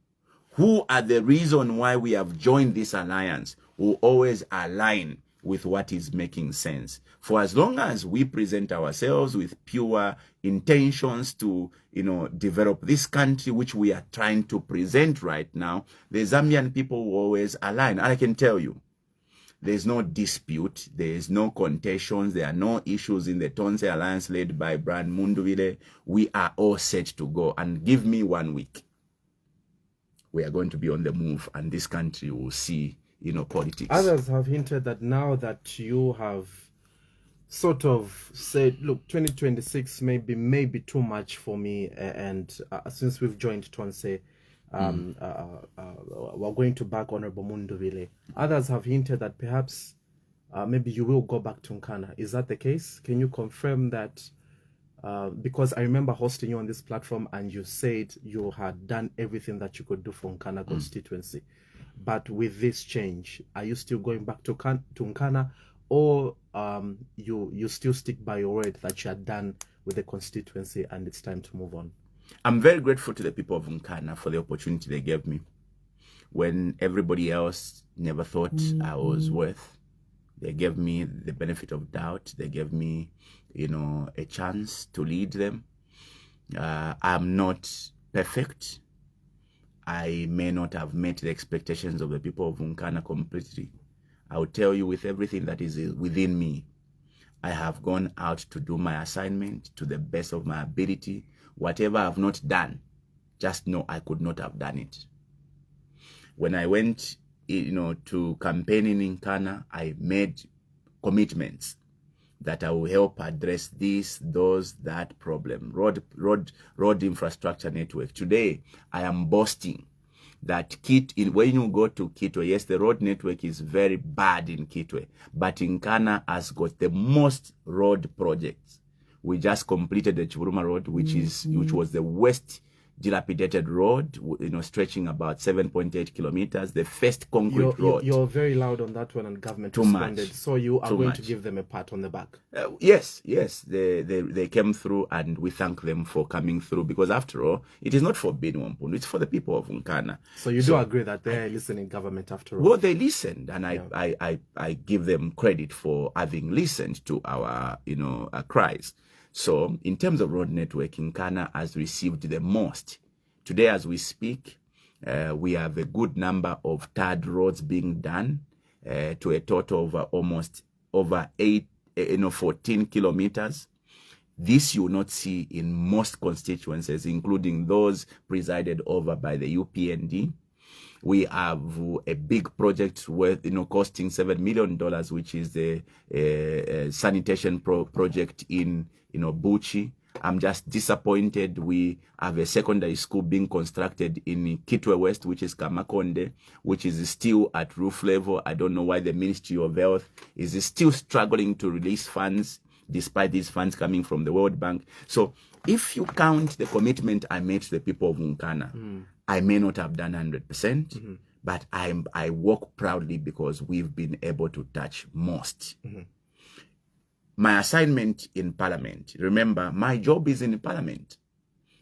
Speaker 2: who are the reason why we have joined this alliance, will always align with what is making sense. For as long as we present ourselves with pure intentions to, develop this country, which we are trying to present right now, the Zambian people will always align. And I can tell you, There's no dispute. There's no contentions. There are no issues in the Tonse Alliance led by Brand Mundubile. We are all set to go. And give me 1 week. We are going to be on the move, and this country will see, politics.
Speaker 3: Others have hinted that now that you have sort of said, look, 2026 may be too much for me, and since we've joined Tonse, we're going to back Honorable Mundubile. Others have hinted that perhaps maybe you will go back to Nkana. Is that the case? Can you confirm that? Because I remember hosting you on this platform and you said you had done everything that you could do for Nkana constituency. But with this change, are you still going back to Nkana, or you still stick by your word that you are done with the constituency and it's time to move on?
Speaker 2: I'm very grateful to the people of Nkana for the opportunity they gave me when everybody else never thought I was worth. They gave me the benefit of doubt. They gave me, a chance to lead them. I'm not perfect. I may not have met the expectations of the people of Nkana completely. I will tell you, with everything that is within me, I have gone out to do my assignment to the best of my ability. Whatever I've not done, just know I could not have done it. When I went, to campaigning in Nkana, I made commitments that I will help address this, those, that problem. Road infrastructure network. Today, I am boasting that when you go to Kitwe, yes, the road network is very bad in Kitwe, but Nkana has got the most road projects. We just completed the Chiburuma Road, which was the worst dilapidated road, stretching about 7.8 kilometers, the first concrete road.
Speaker 3: You're very loud on that one, and government responded. So you are going to give them a pat on the back.
Speaker 2: Yes. They came through, and we thank them for coming through, because after all, it is not for Binwell, Mpundu, it's for the people of Nkana.
Speaker 3: So you do agree that they're listening government after all?
Speaker 2: Well, they listened, and I give them credit for having listened to our, our cries. So, in terms of road network, Nkana has received the most. Today, as we speak, we have a good number of tarred roads being done to a total of almost over 14 kilometers. This you will not see in most constituencies, including those presided over by the UPND. We have a big project worth, costing $7 million, which is the sanitation project in, Buchi. I'm just disappointed. We have a secondary school being constructed in Kitwe West, which is Kamakonde, which is still at roof level. I don't know why the Ministry of Health is still struggling to release funds, despite these funds coming from the World Bank. So if you count the commitment I made to the people of Nkana, I may not have done 100%, but I walk proudly because we've been able to touch most. My assignment in Parliament, remember, my job is in Parliament.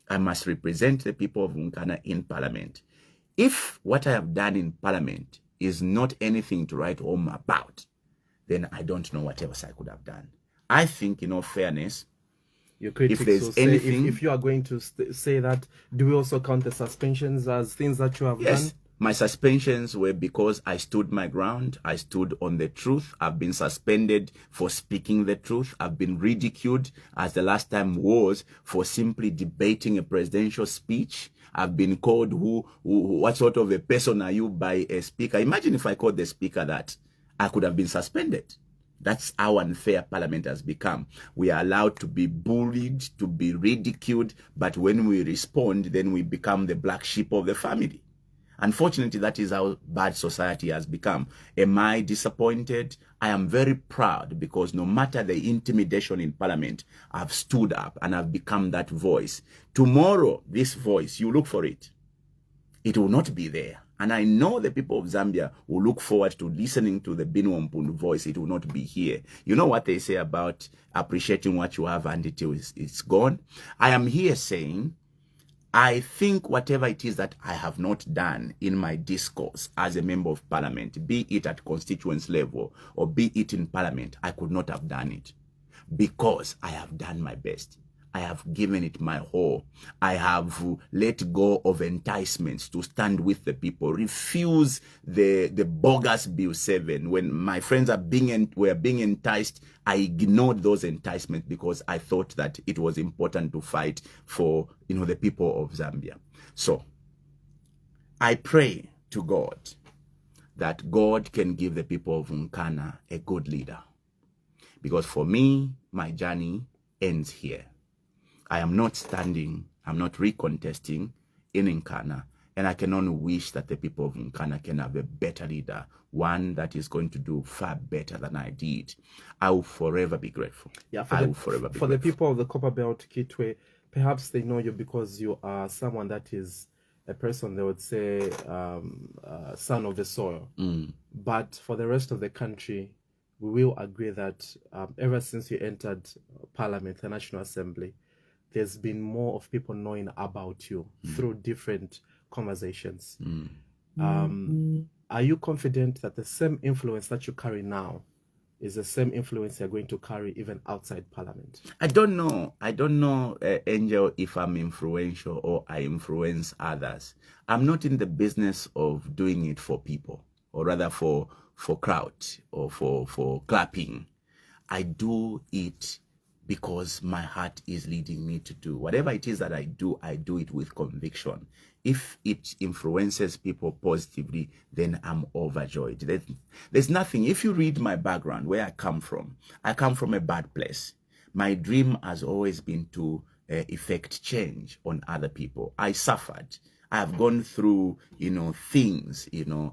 Speaker 2: I must represent the people of Nkana in Parliament. If what I have done in Parliament is not anything to write home about, then I don't know what else I could have done. I think, in all fairness,
Speaker 3: your critics
Speaker 2: if there's
Speaker 3: will say,
Speaker 2: anything,
Speaker 3: if you are going to say that, do we also count the suspensions as things that you have done?
Speaker 2: My suspensions were because I stood my ground. I stood on the truth. I've been suspended for speaking the truth. I've been ridiculed, as the last time was, for simply debating a presidential speech. I've been called, what sort of a person are you, by a speaker? Imagine if I called the speaker that, I could have been suspended. That's how unfair Parliament has become. We are allowed to be bullied, to be ridiculed, but when we respond, then we become the black sheep of the family. Unfortunately, that is how bad society has become. Am I disappointed? I am very proud, because no matter the intimidation in Parliament, I've stood up and I've become that voice. Tomorrow, this voice, you look for it. It will not be there. And I know the people of Zambia will look forward to listening to the Binwell Mpundu voice. It will not be here. You know what they say about appreciating what you have until it's gone? I am here saying, I think whatever it is that I have not done in my discourse as a member of Parliament, be it at constituency level or be it in Parliament, I could not have done it, because I have done my best. I have given it my whole. I have let go of enticements to stand with the people, refuse the bogus Bill 7. When my friends were being enticed, I ignored those enticements because I thought that it was important to fight for, the people of Zambia. So I pray to God that God can give the people of Nkana a good leader. Because for me, my journey ends here. I am not standing, I'm not recontesting in Nkana, and I can only wish that the people of Nkana can have a better leader, one that is going to do far better than I did. I will forever be grateful.
Speaker 3: Yeah,
Speaker 2: for
Speaker 3: the people of the Copper Belt, Kitwe, perhaps they know you because you are someone that is a person, they would say, son of the soil. But for the rest of the country, we will agree that ever since you entered Parliament, the National Assembly, there's been more of people knowing about you through different conversations. Are you confident that the same influence that you carry now is the same influence you're going to carry even outside Parliament?
Speaker 2: I don't know, Angel, if I'm influential or I influence others. I'm not in the business of doing it for people, or rather for crowd or for clapping. I do it because my heart is leading me to do. Whatever it is that I do it with conviction. If it influences people positively, then I'm overjoyed. There's nothing. If you read my background, where I come from a bad place. My dream has always been to effect change on other people. I suffered. I have gone through, things,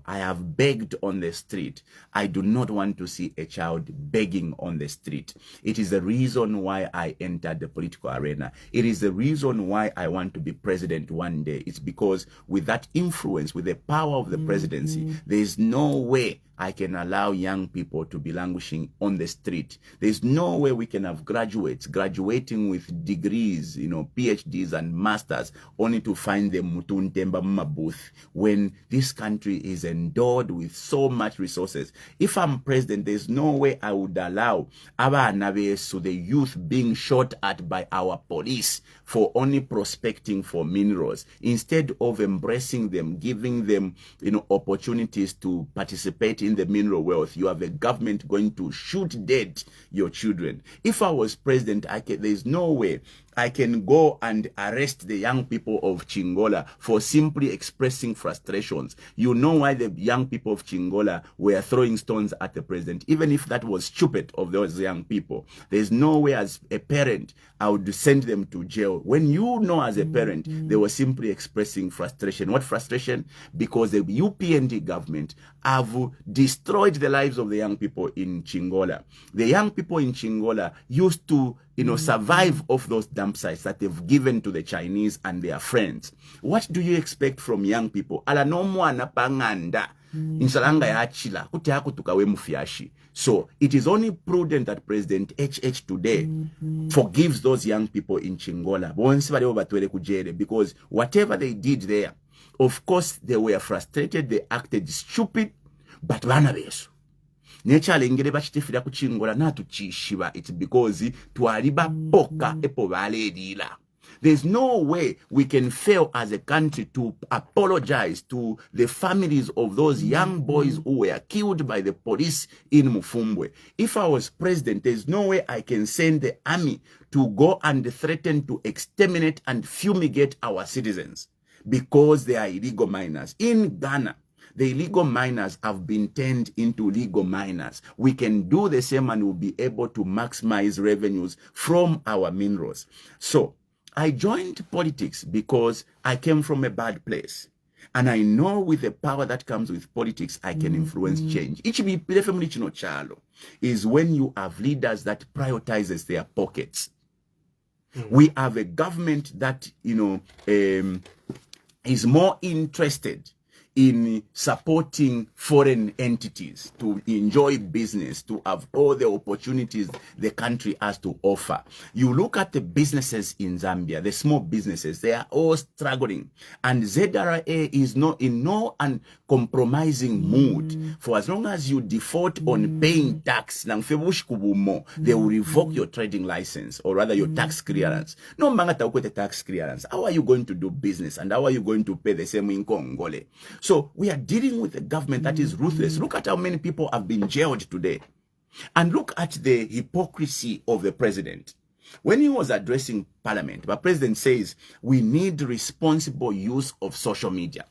Speaker 2: I have begged on the street. I do not want to see a child begging on the street. It is the reason why I entered the political arena. It is the reason why I want to be president one day. It's because with that influence, with the power of the presidency, there is no way I can allow young people to be languishing on the street. There's no way we can have graduates graduating with degrees, PhDs and masters, only to find them mutuntemba mabooth when this country is endowed with so much resources. If I'm president, there's no way I would allow so the youth being shot at by our police for only prospecting for minerals, instead of embracing them, giving them, opportunities to participate in the mineral wealth. You have a government going to shoot dead your children. If I was president, there's no way I can go and arrest the young people of Chingola for simply expressing frustrations. You know why the young people of Chingola were throwing stones at the president, even if that was stupid of those young people. There's no way as a parent I would send them to jail. When as a parent, they were simply expressing frustration. What frustration? Because the UPND government have destroyed the lives of the young people in Chingola. The young people in Chingola used to survive off those dump sites that they've given to the Chinese and their friends. What do you expect from young people? Ala no mwana panganda. Insalanga ya achila. Kuti haku tukawe mufiashi. So it is only prudent that President HH today forgives those young people in Chingola. Because whatever they did there, of course they were frustrated, they acted stupid, but bana beso. Nature lengere bachitifira ku Chingola na tuchishiba. It's because twaliba poka epo baledila. There's no way we can fail as a country to apologize to the families of those young boys who were killed by the police in Mufumbwe. If I was president, there's no way I can send the army to go and threaten to exterminate and fumigate our citizens because they are illegal miners. In Ghana, the illegal miners have been turned into legal miners. We can do the same and we'll be able to maximize revenues from our minerals. So I joined politics because I came from a bad place. And I know with the power that comes with politics, I can influence change. Is when you have leaders that prioritizes their pockets. We have a government that, is more interested in supporting foreign entities to enjoy business, to have all the opportunities the country has to offer. You look at the businesses in Zambia, the small businesses, they are all struggling. And ZRA is not in no uncompromising mood. For as long as you default on paying tax, they will revoke your trading license, or rather your tax clearance. No matter what the tax clearance, how are you going to do business, and how are you going to pay the same in Congole? So we are dealing with a government that is ruthless. Look at how many people have been jailed today. And look at the hypocrisy of the president. When he was addressing parliament, the president says, we need responsible use of social media.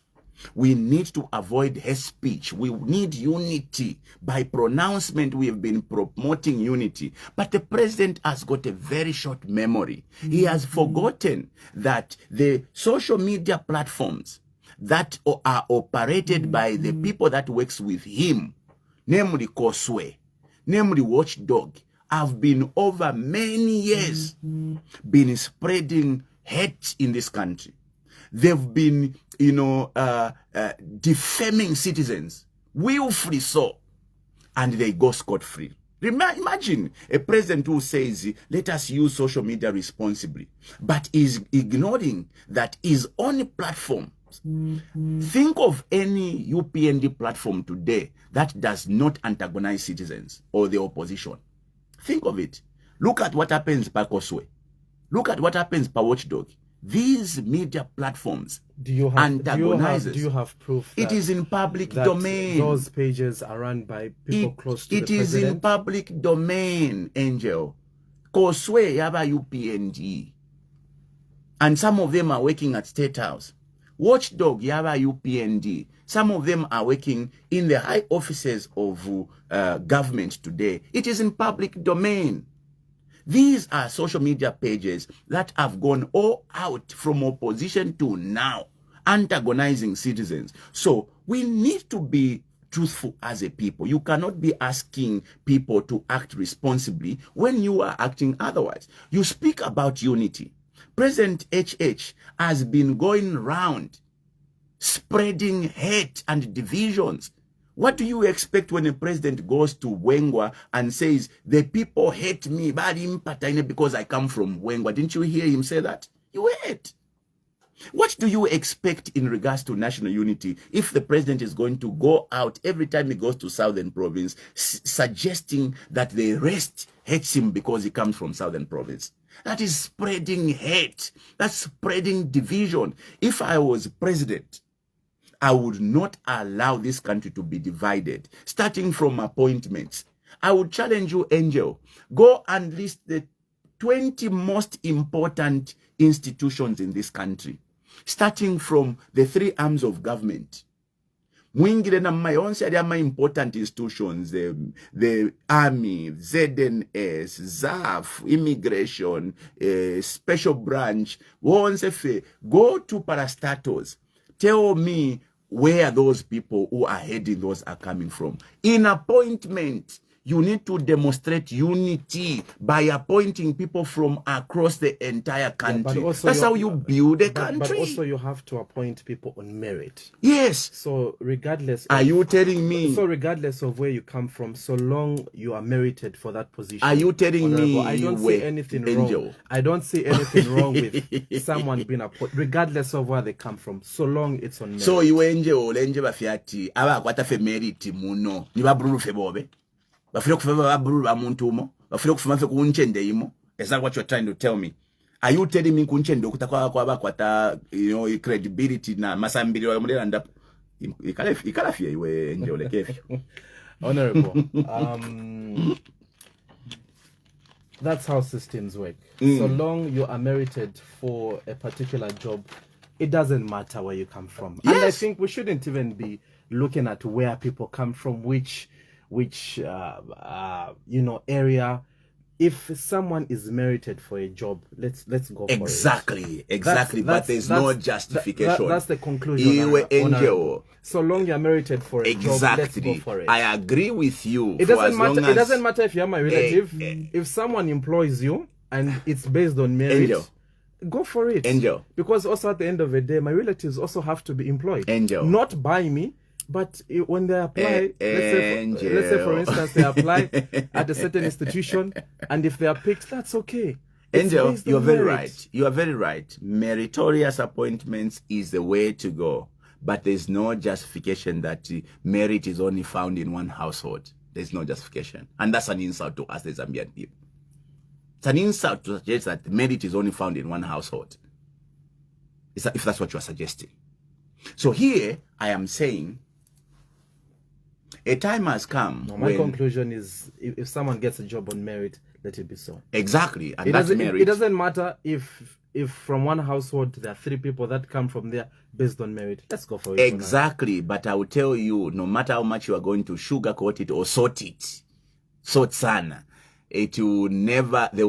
Speaker 2: We need to avoid hate speech. We need unity. By pronouncement, we have been promoting unity. But the president has got a very short memory. He has forgotten that the social media platforms that are operated by the people that works with him, namely Koswe, namely Watchdog, have been over many years been spreading hate in this country. They've been, defaming citizens, willfully so, and they go scot-free. Imagine a president who says, let us use social media responsibly, but is ignoring that his own platform. Think of any UPND platform today that does not antagonize citizens or the opposition. Think of it. Look at what happens by Koswe. Look at what happens by Watchdog. These media platforms antagonize.
Speaker 3: Do you have proof
Speaker 2: it is in public domain?
Speaker 3: Those pages are run by people close to the president?
Speaker 2: It is in public domain, Angel. Koswe yaba UPND. And some of them are working at State House. Watchdog yaba UPND. Some of them are working in the high offices of government today. It is in public domain. These are social media pages that have gone all out from opposition to now, antagonizing citizens. So we need to be truthful as a people. You cannot be asking people to act responsibly when you are acting otherwise. You speak about unity. President HH has been going round spreading hate and divisions. What do you expect when a president goes to Wengwa and says, the people hate me because I come from Wengwa? Didn't you hear him say that? You heard. What do you expect in regards to national unity if the president is going to go out every time he goes to Southern Province suggesting that the rest hates him because he comes from Southern Province? That is spreading hate. That's spreading division. If I was president, I would not allow this country to be divided, starting from appointments. I would challenge you, Angel. Go and list the 20 most important institutions in this country, starting from the 3 arms of government. Mwingile na mayonse ya important institutions, the army, ZNS, ZAF, immigration, special branch. Go to parastatos. Tell me where those people who are heading those are coming from. In appointment, you need to demonstrate unity by appointing people from across the entire country. That's how you build a country.
Speaker 3: But also you have to appoint people on merit.
Speaker 2: Yes.
Speaker 3: So regardless
Speaker 2: are you telling me?
Speaker 3: So regardless of where you come from, so long you are merited for that position.
Speaker 2: Are you telling me?
Speaker 3: I don't see anything wrong. I don't see anything wrong with someone being appointed, regardless of where they come from, so long it's on merit.
Speaker 2: So you Angel bafiati aba kwata fe merit muno. Ni babrulu fe bobe. Is that what you're trying to tell me? Are you telling me kunchendo kutakwa kwata credibility na masambiri wa modela ndapo ikalafia iwe Angel lekefyo.
Speaker 3: Honorable, that's how systems work. So long you are merited for a particular job, it doesn't matter where you come from.
Speaker 2: Yes.
Speaker 3: And I think we shouldn't even be looking at where people come from, which area. If someone is merited for a job, let's go for it.
Speaker 2: Exactly. But there's no justification.
Speaker 3: That's the conclusion.
Speaker 2: Angel.
Speaker 3: So long you're merited for a job, let's go for it.
Speaker 2: I agree with you.
Speaker 3: It doesn't matter if you're my relative. If someone employs you and it's based on merit, Go for it.
Speaker 2: Angel.
Speaker 3: Because also at the end of the day, my relatives also have to be employed.
Speaker 2: Angel.
Speaker 3: Not by me, but when they apply, let's say for instance, they apply at a certain institution, and if they are picked, that's okay.
Speaker 2: Angel, you're very right. You are very right. Meritorious appointments is the way to go. But there's no justification that merit is only found in one household. There's no justification. And that's an insult to us, the Zambian people. It's an insult to suggest that merit is only found in one household. If that's what you are suggesting. So here, I am saying, a time has come.
Speaker 3: No, my conclusion is, if someone gets a job on merit, let it be so.
Speaker 2: Exactly. And that's merit.
Speaker 3: It doesn't matter if from one household there are 3 people that come from there based on merit. Let's go for it.
Speaker 2: Exactly. But I will tell you, no matter how much you are going to sugarcoat it or sort sana, there will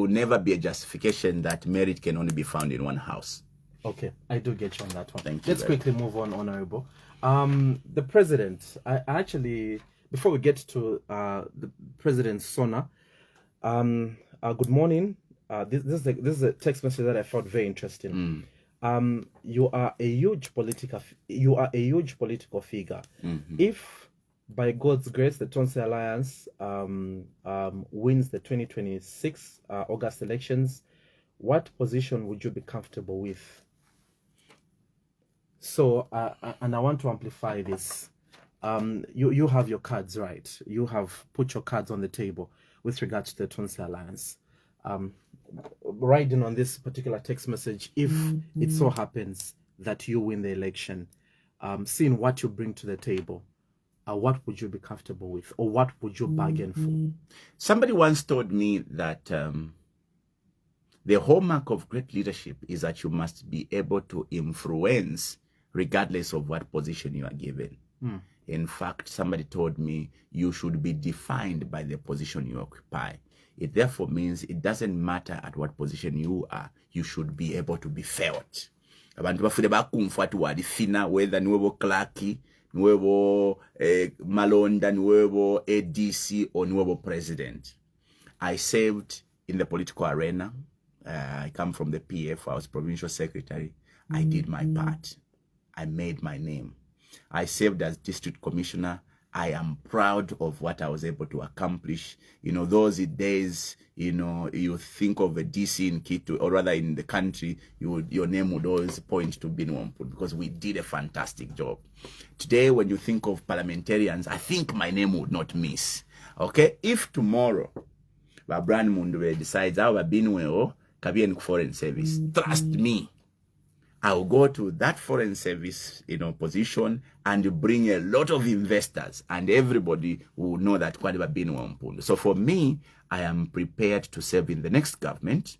Speaker 2: never be a justification that merit can only be found in one house.
Speaker 3: Okay, I do get you on that one.
Speaker 2: Thank you.
Speaker 3: Let's quickly move on, Honorable. The president, I actually, before we get to the president's Sona, good morning. This is a text message that I found very interesting. You are a huge political figure. If by God's grace the Tonse Alliance wins the 2026 August elections, what position would you be comfortable with? So, and I want to amplify this. You have your cards, right? You have put your cards on the table with regards to the Tonse Alliance. Riding on this particular text message, if it so happens that you win the election, seeing what you bring to the table, what would you be comfortable with, or what would you bargain for?
Speaker 2: Somebody once told me that the hallmark of great leadership is that you must be able to influence regardless of what position you are given. In fact, somebody told me you should be defined by the position you occupy. It therefore means it doesn't matter at what position you are, you should be able to be felt. Abantu bafune bakumfatu wali fina, whether niwebo clerky, niwebo malonda, niwebo ADC, or niwebo president. I served in the political arena. I come from the PF. I was provincial secretary. I did my part. I made my name. I served as district commissioner. I am proud of what I was able to accomplish. You know, those days, you know, you think of a DC in Kitu, or rather in the country, your name would always point to Binwell, because we did a fantastic job. Today, when you think of parliamentarians, I think my name would not miss. Okay? If tomorrow, Brand Mundubile decides, our Binwell, Kabian Foreign Service, trust me, I will go to that foreign service, you know, position and bring a lot of investors, and everybody will know that Kwadeba Binwell Mpundu. So for me, I am prepared to serve in the next government,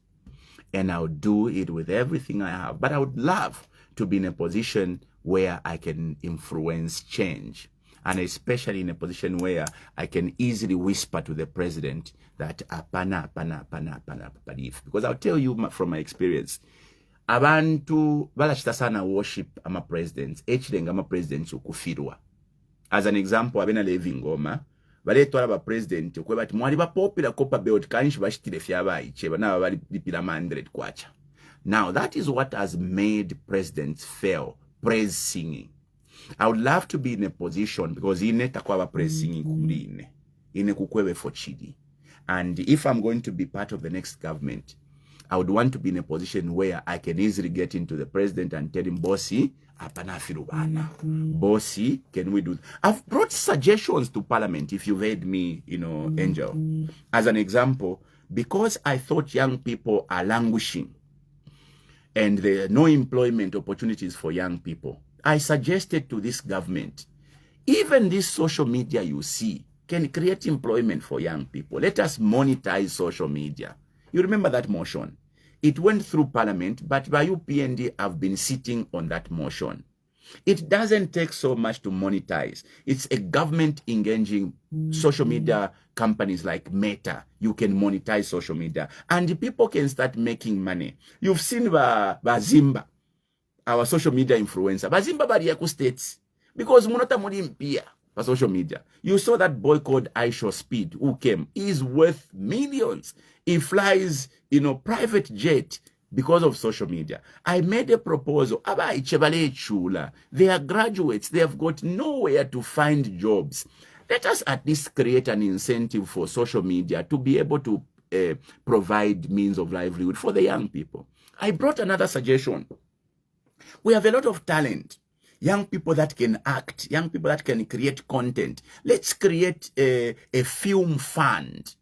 Speaker 2: and I'll do it with everything I have. But I would love to be in a position where I can influence change, and especially in a position where I can easily whisper to the president that apana. Because I'll tell you from my experience, abantu balachita sana worship ama presidents, echilenga ama presidents ukufirwa. As an example, abena Levi Ngoma baletwala ba president okwe bati mwali ba popular kopa belt kanishi bashitire fyabayiche bana bali lipira 100 kwacha. Now that is what has made presidents fail, praise singing. I would love to be in a position, because ine takwa ba praise singing kuline ine kukwewe for chidi. And if I'm going to be part of the next government, I would want to be in a position where I can easily get into the president and tell him, Bossy, apana firubana. Bossy, can we do? I've brought suggestions to parliament, if you've heard me, you know, Angel. As an example, because I thought young people are languishing and there are no employment opportunities for young people, I suggested to this government, even this social media you see can create employment for young people. Let us monetize social media. You remember that motion? It went through parliament, but by UPND have been sitting on that motion. It doesn't take so much to monetize. It's a government engaging social media companies like Meta. You can monetize social media, and the people can start making money. You've seen Bazimba, our social media influencer. Bazimba bariyaku states because munota muri mpia for social media. You saw that boy called Aisha Speed who came. He's worth millions. He flies, you know, private jet because of social media. I made a proposal. Ichabaiche, they are graduates. They have got nowhere to find jobs. Let us at least create an incentive for social media to be able to provide means of livelihood for the young people. I brought another suggestion. We have a lot of talent. Young people that can act, young people that can create content. Let's create a film fund.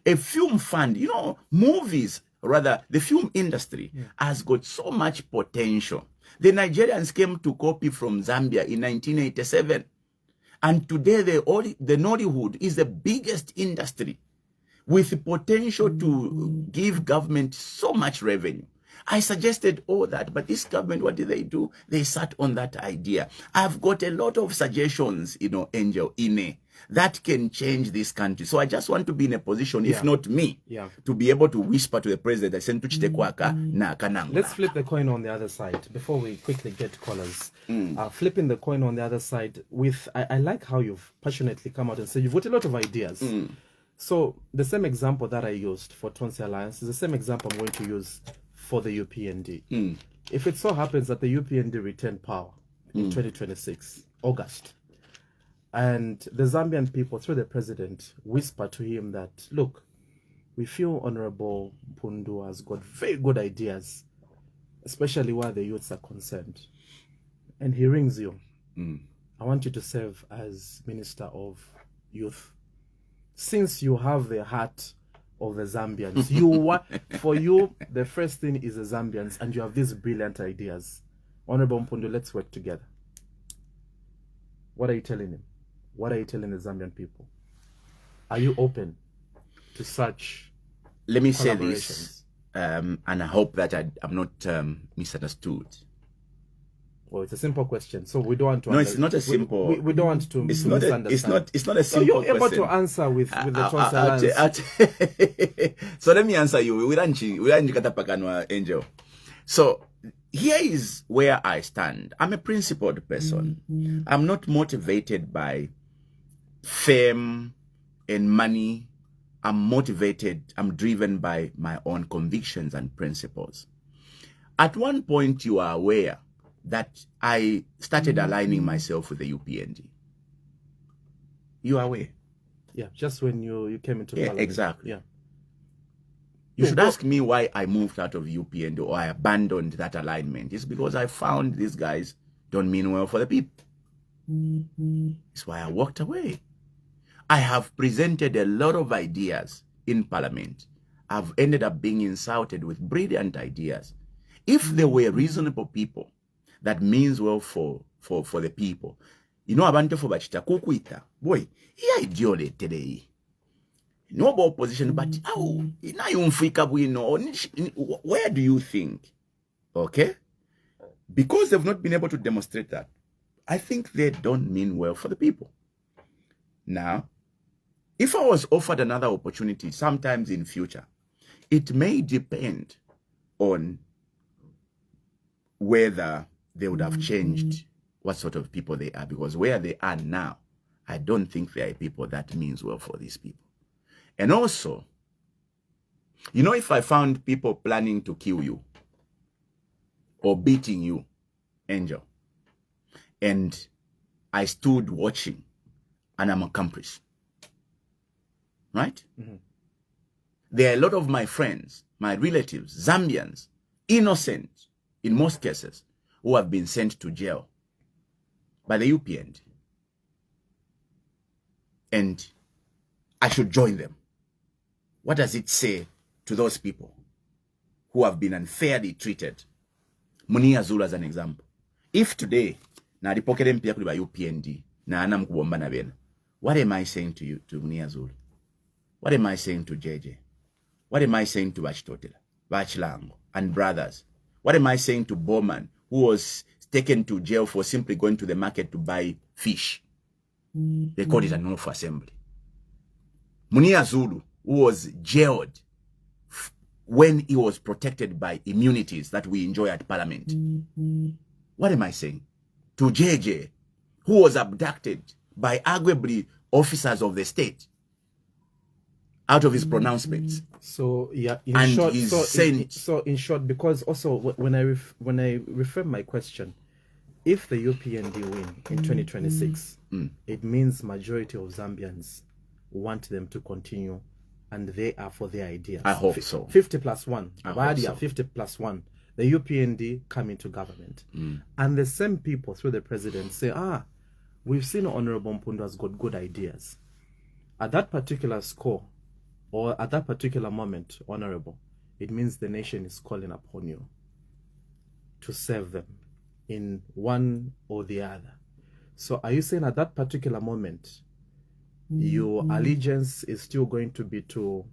Speaker 2: A film fund, you know, movies, rather, the film industry has got so much potential. The Nigerians came to copy from Zambia in 1987. And today, the Nollywood is the biggest industry with the potential to give government so much revenue. I suggested all that, but this government, what did they do? They sat on that idea. I've got a lot of suggestions, you know, Angel, that can change this country. So I just want to be in a position, if not me, to be able to whisper to the president, I sent to
Speaker 3: Let's flip the coin on the other side before we quickly get callers. Flipping the coin on the other side with, I like how you've passionately come out and said you've got a lot of ideas. So the same example that I used for Tonse Alliance is the same example I'm going to use for the UPND. If it so happens that the UPND retain power in 2026, August, and the Zambian people, through the president, whisper to him that, look, we feel Honorable Mpundu has got very good ideas, especially where the youths are concerned. And he rings you. I want you to serve as Minister of Youth. Since you have the heart of the Zambians, for you, the first thing is the Zambians, and you have these brilliant ideas. Honorable Mpundu, let's work together. What are you telling him? What are you telling the Zambian people? Are you open to such
Speaker 2: Let me say this, and I hope that I'm not misunderstood.
Speaker 3: Well, it's a simple question, so we don't want to.
Speaker 2: No, it's not a simple.
Speaker 3: We don't want to.
Speaker 2: It's not a simple
Speaker 3: so you're able
Speaker 2: question.
Speaker 3: to answer with the Tonse Alliance.
Speaker 2: So let me answer you. We don't Angel. So here is where I stand. I'm a principled person. I'm not motivated by fame and money. I'm driven by my own convictions and principles. At one point, you are aware that I started aligning myself with the UPND. You are aware?
Speaker 3: Yeah, just when you came into Parliament.
Speaker 2: Exactly.
Speaker 3: Yeah.
Speaker 2: You should ask me why I moved out of UPND or I abandoned that alignment. It's because I found these guys don't mean well for the people. It's why I walked away. I have presented a lot of ideas in Parliament. I've ended up being insulted with brilliant ideas. If there were reasonable people, that means well for the people. You know, abantu for bachita kukuita. Boy, here ideole today. No opposition, but where do you think? Okay? Because they've not been able to demonstrate that, I think they don't mean well for the people. Now, if I was offered another opportunity sometimes in future, it may depend on whether they would have changed what sort of people they are, because where they are now, I don't think they are people that means well for these people. And also, you know, if I found people planning to kill you or beating you, Angel, and I stood watching and I'm accomplice, right? There are a lot of my friends, my relatives, Zambians, innocent in most cases, who have been sent to jail by the UPND. And I should join them. What does it say to those people who have been unfairly treated? Munia Zulu as an example. If today, na ripokele mpia kuli ba UPND, na ana mkubomba na bena, what am I saying to you, to Munia Zulu? What am I saying to JJ? What am I saying to Bachitotela, Bachilango, and brothers? What am I saying to Bowman, who was taken to jail for simply going to the market to buy fish? They called it an off assembly. Munia Zulu, who was jailed when he was protected by immunities that we enjoy at Parliament. What am I saying? To JJ, who was abducted by arguably officers of the state. out of his pronouncements.
Speaker 3: So yeah, in
Speaker 2: And
Speaker 3: short,
Speaker 2: he's
Speaker 3: in short, because also when I reframe my question, if the UPND win in 2026, it means majority of Zambians want them to continue, and they are for their ideas.
Speaker 2: I hope so.
Speaker 3: 50 plus 1.
Speaker 2: Hope so.
Speaker 3: 50 plus 1. The UPND come into government. And the same people through the president say, we've seen Honorable Mpundu has got good ideas. At that particular score, or at that particular moment, Honorable, it means the nation is calling upon you to serve them in one or the other. So are you saying at that particular moment, your allegiance is still going to be to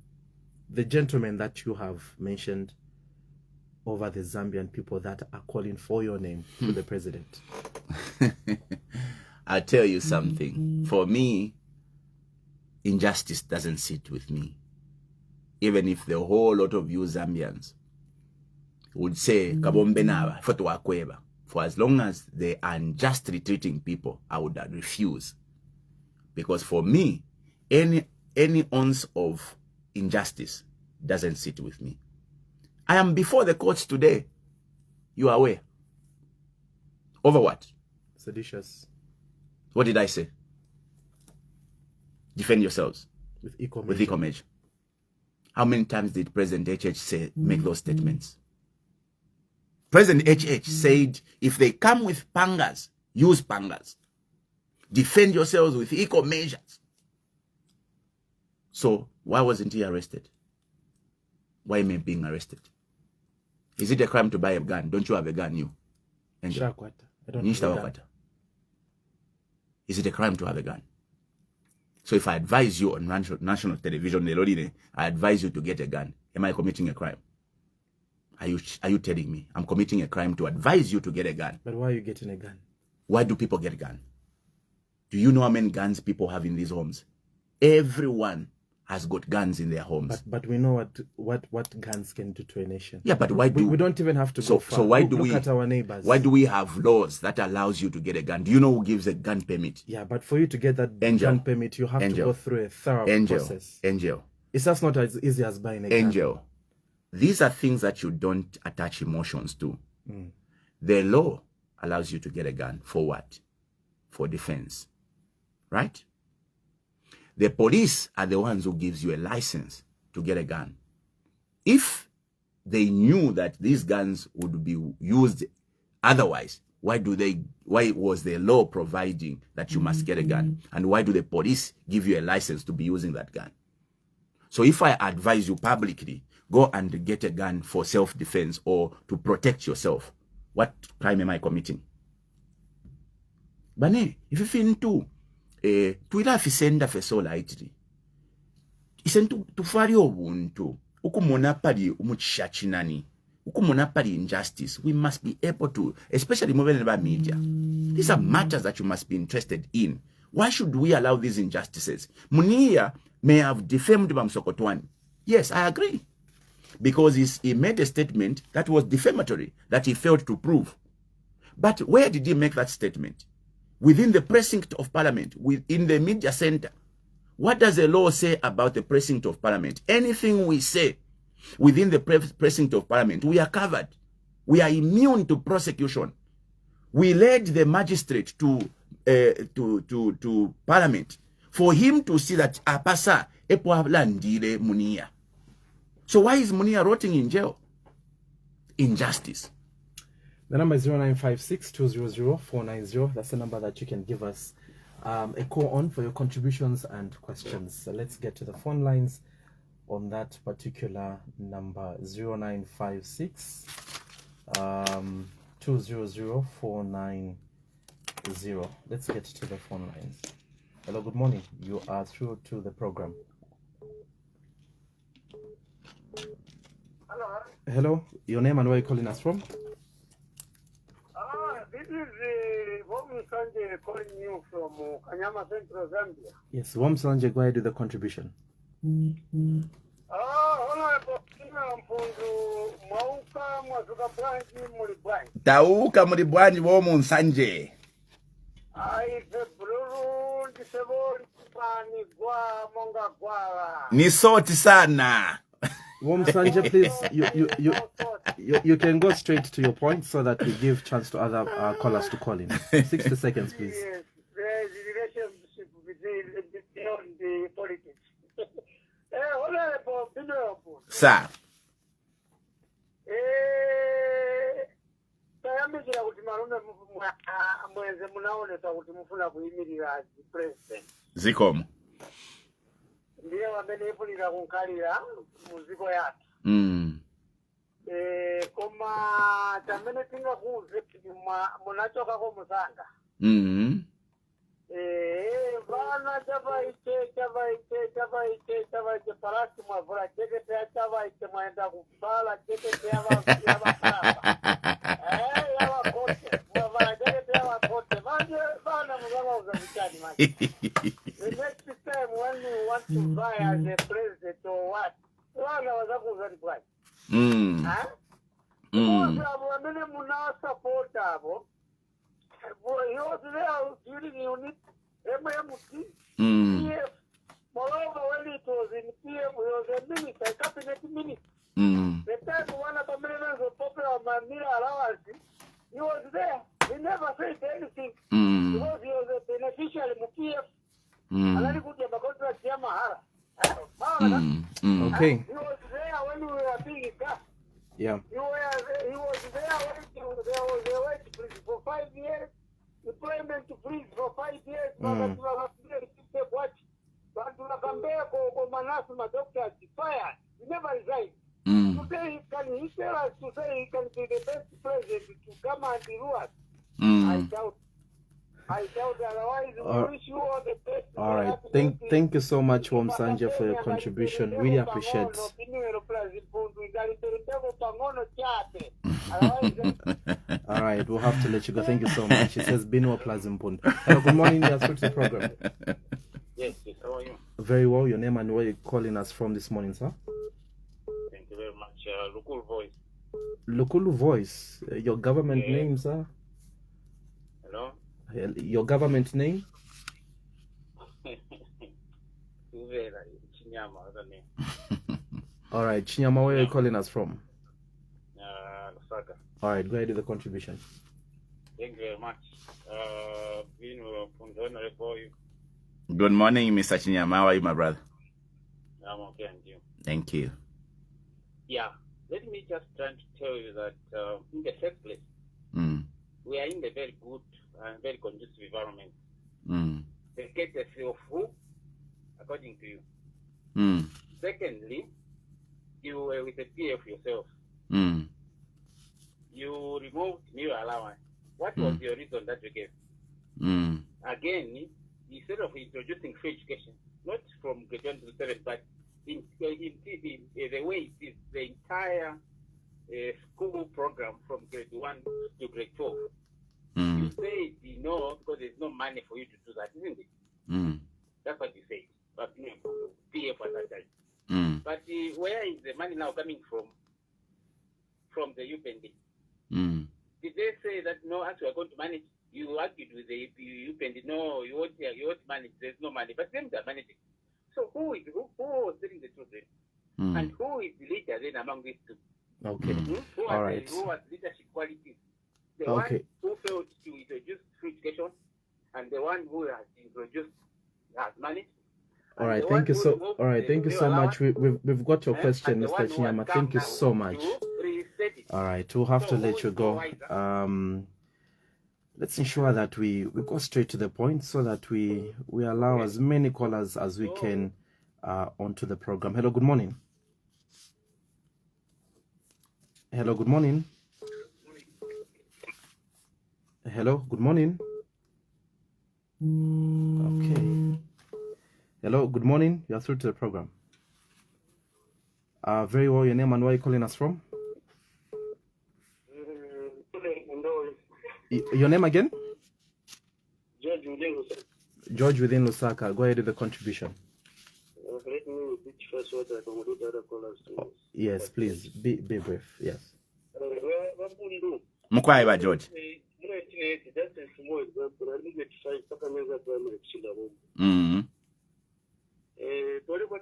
Speaker 3: the gentleman that you have mentioned over the Zambian people that are calling for your name to the president?
Speaker 2: I'll tell you something. For me, injustice doesn't sit with me. Even if the whole lot of you Zambians would say, Kabombenaba, Fotowakweba, for as long as they are unjustly treating people, I would refuse. Because for me, any ounce of injustice doesn't sit with me. I am before the courts today. You are aware. Over what?
Speaker 3: Seditious.
Speaker 2: What did I say? Defend yourselves.
Speaker 3: With equal
Speaker 2: with equal measure. How many times did President HH say, make those statements? President HH said, if they come with pangas, use pangas. Defend yourselves with equal measures. So why wasn't he arrested? Why am I being arrested? Is it a crime to buy a gun? Don't you have a gun, you? Angel?
Speaker 3: I don't have a gun.
Speaker 2: Is it a crime to have a gun? So if I advise you on national television, I advise you to get a gun. Am I committing a crime? Are you telling me I'm committing a crime to advise you to get a gun?
Speaker 3: But why are you getting a gun?
Speaker 2: Why do people get a gun? Do you know how many guns people have in these homes? Everyone has got guns in their homes.
Speaker 3: But we know what guns can do to a nation.
Speaker 2: Yeah, but why do
Speaker 3: we don't even have to go far.
Speaker 2: So why
Speaker 3: look
Speaker 2: do we
Speaker 3: at our neighbors?
Speaker 2: Why do we have laws that allows you to get a gun? Do you know who gives a gun permit?
Speaker 3: Yeah, but for you to get that gun permit, you have to go through a thorough process.
Speaker 2: Angel.
Speaker 3: It's just not as easy as buying a gun.
Speaker 2: Angel. These are things that you don't attach emotions to. The law allows you to get a gun. For what? For defense. Right? The police are the ones who gives you a license to get a gun. If they knew that these guns would be used otherwise, why was the law providing that you must get a gun? And why do the police give you a license to be using that gun? So if I advise you publicly, go and get a gun for self-defense or to protect yourself, what crime am I committing? Bane, if you feel too, tuila fisenda fesola itri. Isentu tufari obuntu. Ukumona pali umuchachinani. Ukumona pali injustice. We must be able to, especially moving about media. These are matters that you must be interested in. Why should we allow these injustices? Munia may have defamed Bamsokotwani. Yes, I agree. Because he made a statement that was defamatory, that he failed to prove. But where did he make that statement? Within the precinct of parliament, within the media center. What does the law say about the precinct of parliament? Anything we say within the precinct of parliament, we are covered. We are immune to prosecution. We led the magistrate to parliament for him to see that apasa epoavlandile Munia. So why is Munia rotting in jail? Injustice.
Speaker 3: The number is 0956-200-490. That's the number that you can give us a call on for your contributions and questions. So let's get to the phone lines on that particular number, 0956 200-490. Let's get to the phone lines. Hello, good morning. You are through to the program. Hello, your name and where you're calling us from?
Speaker 4: This is Womsanje calling you from Kanyama Central, Zambia.
Speaker 3: Yes, Womsanje, go ahead with the contribution.
Speaker 4: Honorable Mpundu, Mauka Mwasuka Branchi Mulibwanji.
Speaker 2: Tauka Mulibwanji Womsanje.
Speaker 4: I Blue Disable
Speaker 2: Ni soti sana.
Speaker 3: Womsanje, please, you can go straight to your point so that we give chance to other callers to call in. 60 seconds, please.
Speaker 4: Yes, there is a relationship beyond the politics. Honorable Binwell.
Speaker 2: Sir.
Speaker 4: Tayambikira kuti malume mweze munaonesa kuti mufuna kuyimirira president.
Speaker 2: Zikomo.
Speaker 4: Ndiye wamene ifulira kunkalira muziko yake. Koma chamene tingakuuze kuti munachokako musanga. Vana chavaiche parasi mwavula chekete ya chavaiche mwaenda kupala chekete ya vakaramba. Yavakote, mwavala chekete ya vakote. Vana muzavauza vichani machi. The next time when you want to buy as a president or what, vana vazakuuza ni kwaji. Vamene munasapota avo, he was there during unit MMT, PF. Moreover, when it was in PF, he was a minister, a cabinet minister. The time one of the members of popular Mamira allowance, he was there. He never said anything because he was a beneficiary of PF.
Speaker 3: Okay.
Speaker 4: He was there when we were being gas.
Speaker 3: Yeah.
Speaker 4: He was there when there was a wait freeze for 5 years. Employment freeze for 5 years. But to come back or Manasu, my doctor, fired. He never resigned. Today, he tell us to say he can be the best president to come and rule us? I doubt otherwise we wish you all the best.
Speaker 3: All right. Thank you so much, Womsanje, for your contribution. Really appreciate it. All right, we'll have to let you go. Thank you so much. It says Binwell Mpundu. Hello, good morning. You're through to the program.
Speaker 5: Yes, how are you?
Speaker 3: Very well. Your name and where you're calling us from this morning, sir?
Speaker 5: Thank you very much. Lukulu Voice.
Speaker 3: Lukulu Voice. Your government name, sir?
Speaker 5: Hello?
Speaker 3: Your government name?
Speaker 5: Chinyama, other name.
Speaker 3: All right, Chinyama, where are you calling us from?
Speaker 5: Lusaka.
Speaker 3: All right, go ahead with the contribution.
Speaker 5: Thank you very much.
Speaker 2: Good morning, Mr. Chinyama. How are you, my brother?
Speaker 5: I'm okay, and you?
Speaker 2: Thank you.
Speaker 5: Yeah, let me just try to tell you that in the first place, we are in a very good and very conducive environment. The courtesy of who? According to you. Secondly, you were with the PF yourself. You removed new allowance. What was your reason that you gave? Again, instead of introducing free education, not from grade 1 to 7, but in the way it is, the entire school program from grade 1 to grade 12. You say no because there's no money for you to do that, isn't it? That's what you say. But PF at that time. But where is the money now coming from? From the UPND. Did they say that no, actually we're going to manage? You argued with the UPND, no, you won't manage, there's no money. But them they're managing. So who was telling the truth then? And who is the leader then among these two?
Speaker 3: Okay.
Speaker 5: Who has leadership qualities? The one who failed to introduce free education and the one who has introduced has managed.
Speaker 3: All right, thank you so. All right, thank you so much. We've got your question, Mr. Chinyama. Thank you so much. All right, we'll have to let you go. Let's ensure that we go straight to the point so that we allow as many callers as we can onto the program. Hello, good morning. Hello, good morning. Hello, good morning. Okay. Hello, good morning. You're through to the program. Very well, your name and where are you calling us from? Your name again?
Speaker 4: George within Lusaka.
Speaker 3: George within Lusaka. Go ahead with the contribution.
Speaker 4: Let me repeat first what I accommodate other callers to.
Speaker 3: Yes, please. Be brief. Yes.
Speaker 2: Mkwaiba, George.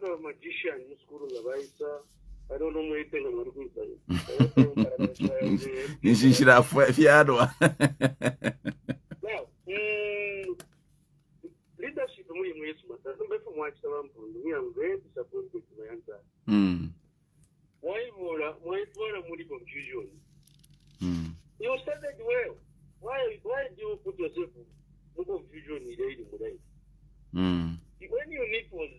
Speaker 4: what a magician in school of Aisa. I don't know anything about it. Now, leadership, I am very disappointed with my answer. Why confusion? You started well. Why do you put yourself in confusion when your need was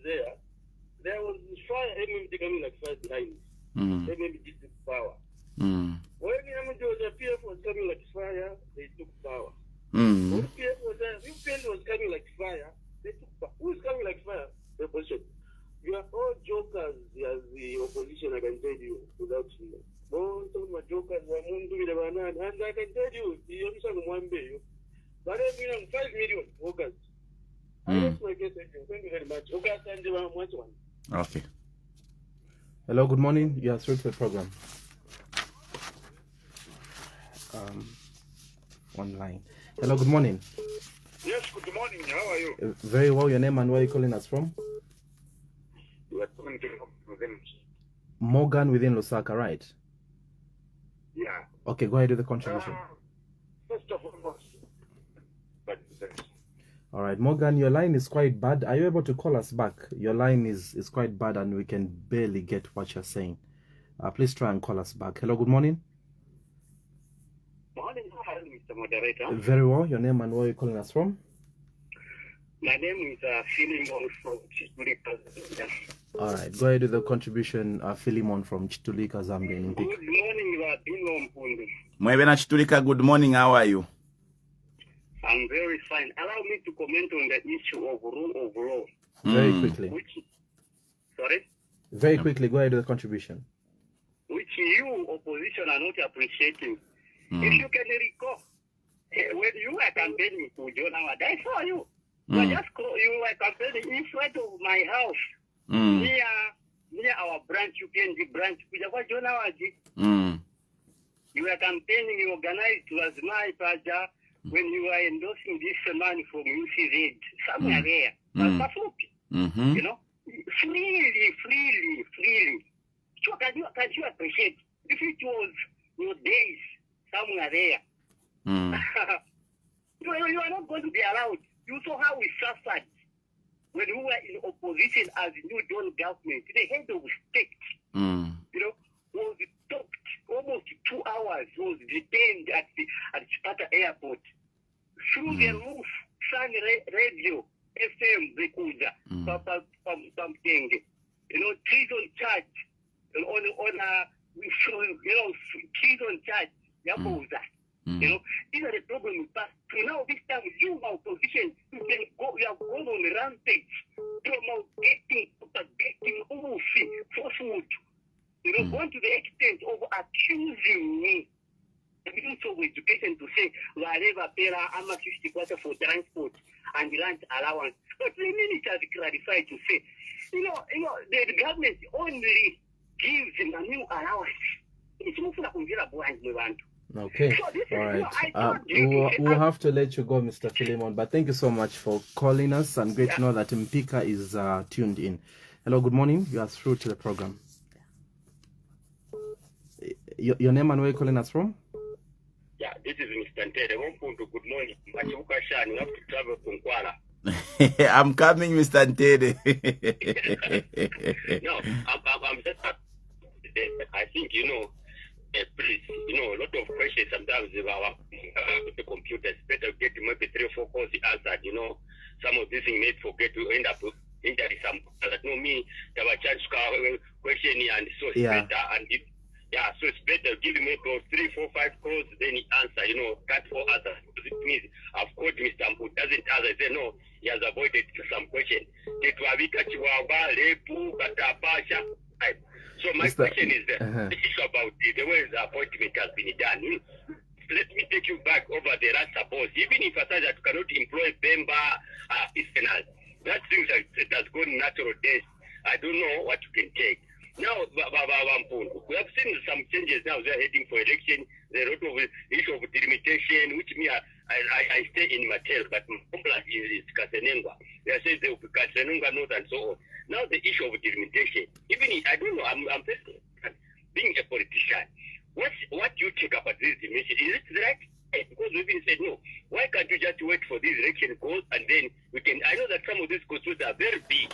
Speaker 4: there was fire MMT coming like 5 lines. MMT took power. When the PF was coming like fire, they took power. When PF was there, UPN was coming like fire, they took power. Who's coming like fire? The opposition. You are all jokers as the opposition, I can tell you, without fear. Most of my jokers are Mundubile, and I can tell you, the Yoruba one day, but I mean 5 million workers. Thank you very much.
Speaker 2: Okay.
Speaker 3: Hello, good morning. You are through to the program. Online. Hello, good morning.
Speaker 4: Yes, good morning. How are you?
Speaker 3: Very well. Your name and where are you calling us from?
Speaker 4: You are talking to
Speaker 3: Morgan within Lusaka, right?
Speaker 4: Yeah.
Speaker 3: Okay, go ahead with the contribution.
Speaker 4: First of all,
Speaker 3: all right, Morgan, your line is quite bad. Are you able to call us back? Your line is quite bad and we can barely get what you're saying. Please try and call us back. Hello, good morning.
Speaker 4: Morning, Mr. Moderator.
Speaker 3: Very well. Your name and where are you calling us from?
Speaker 4: My name is Philemon from Chitulika.
Speaker 3: All right, go ahead with the contribution, Philemon from Chitulika, Zambia.
Speaker 4: Good morning, Binwell,
Speaker 2: Mpundu. Good morning. How are you?
Speaker 4: I'm very fine. Allow me to comment on the issue of rule of law.
Speaker 3: Very quickly.
Speaker 4: Sorry?
Speaker 3: Very quickly, go ahead with the contribution.
Speaker 4: Which you, opposition, are not appreciating. If you can recall, when you were campaigning to John Howard, I saw you. You were campaigning in front of my house, near our branch, UPNG branch, John Howard. You were campaigning, you organized, was my Paja, when you were endorsing this man from UCZ, somewhere there, you know, freely. So can you appreciate if it was your days somewhere there? You are not going to be allowed. You saw how we suffered when we were in opposition as New Dawn government. The head of state, you know, was stopped almost 2 hours, was detained at Chipata airport. Through the roof, Sun Radio, FM, Bekuza, you know, treason charge, treason charge, Yabuza. You know, these are the problems. But now, this time, you are opposition, you have gone on a rampage, getting falsehood, you know, going to the extent of accusing me. The Minister of Education to say, whatever pera, I'm a 50 quarter for transport and land allowance. But the minister has clarified to say, you know, the government only gives a new allowance. It's
Speaker 3: okay.
Speaker 4: So
Speaker 3: all right. We'll have to let you go, Mr. Philemon, but thank you so much for calling us, and great to know that Mpika is tuned in. Hello, good morning. You are through to the program. Your name and where are you calling us from?
Speaker 4: Yeah, this is Mr. Ntede. Good morning. You have to travel from Kuala.
Speaker 2: I'm coming, Mr. Ntede.
Speaker 4: No, I'm just. I think, you know, please, you know, a lot of questions sometimes about the computers. Better get maybe 3 or 4 calls answered. You know, some of these things may forget to end up injuring some. That know me, there were chance question and so it's better and it. Yeah, so it's better give me those 3, 4, 5 calls, then he answer, you know, cut for others. Because it means I've called Mr. Mpundu, doesn't answer. I say, no, he has avoided some question. So my question is the issue about the way the appointment has been done. Let me take you back over the last suppose. Even if I say that you cannot employ Bemba, Isenal, that things that has gone natural death. I don't know what you can take. Now, we have seen some changes now. They're heading for election. There are a lot of issue of delimitation, which me,
Speaker 6: I stay in Mattel, but Mpumbula is Kasenengwa. They say they will be Kasenengwa North and so on. Now the issue of delimitation, I don't know, I'm being a politician. What you take up at this dimension, is it right? Because we've been said, no, why can't you just wait for this election goes and then we can, I know that some of these constituencies are very big,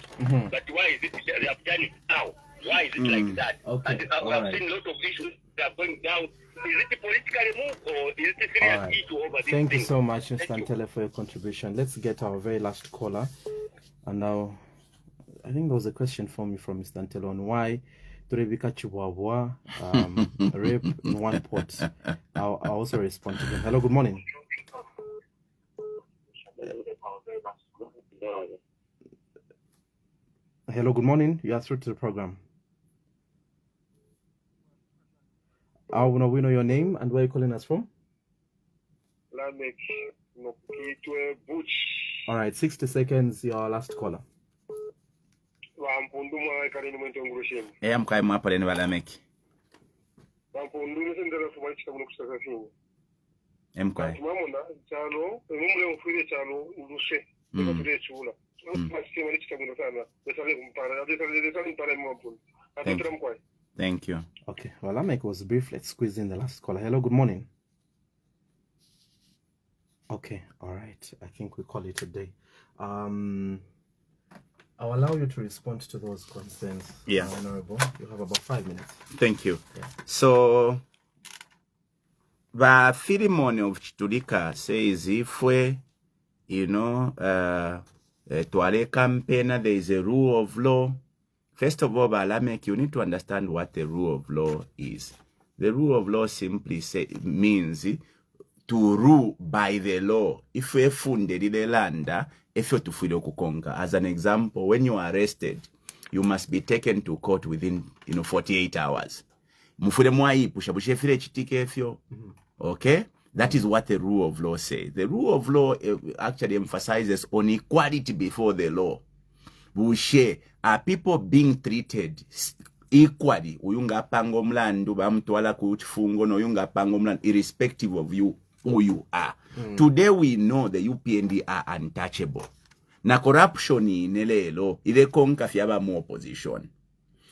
Speaker 6: but why is it, they have done it now? Why is it like that?
Speaker 3: Okay.
Speaker 6: And I've seen a lot of issues that are going down. Is it a political move or is it a serious issue over this
Speaker 3: Thank
Speaker 6: thing?
Speaker 3: you so much, Mr. Antele, for your contribution. Let's get our very last caller. And now, I think there was a question for me from Mr. Antele on why Turebika Chihuahua rape in one pot. I'll also respond to him. Hello, good morning. Hello, good morning. You are through to the program. I want to know your name and where you're calling us from. All right, 60 seconds, your last caller.
Speaker 2: Mkai mwapale ni walameki. Mkai. Thank you.
Speaker 3: Okay, well, Lamek was brief. Let's squeeze in the last caller. Hello, good morning. Okay, all right. I think we call it a day. I'll allow you to respond to those concerns.
Speaker 2: Yeah.
Speaker 3: Honorable. You have about 5 minutes.
Speaker 2: Thank you.
Speaker 3: Yeah.
Speaker 2: So, the ceremony of Chitulika says if we, to a campaign, there is a rule of law. First of all, Balamek, you need to understand what the rule of law is. The rule of law simply means to rule by the law. If we funded the land, if you to kukonga. As an example, when you are arrested, you must be taken to court within 48 hours. Okay? That is what the rule of law says. The rule of law actually emphasizes on equality before the law. Bushe are people being treated equally. Uyunga pango mlandu bamtwala kuchifungo no uyunga pango mlandu irrespective of you who you are. Today we know the UPND are untouchable. Na corruption inelelo ile konka fiaba mu opposition.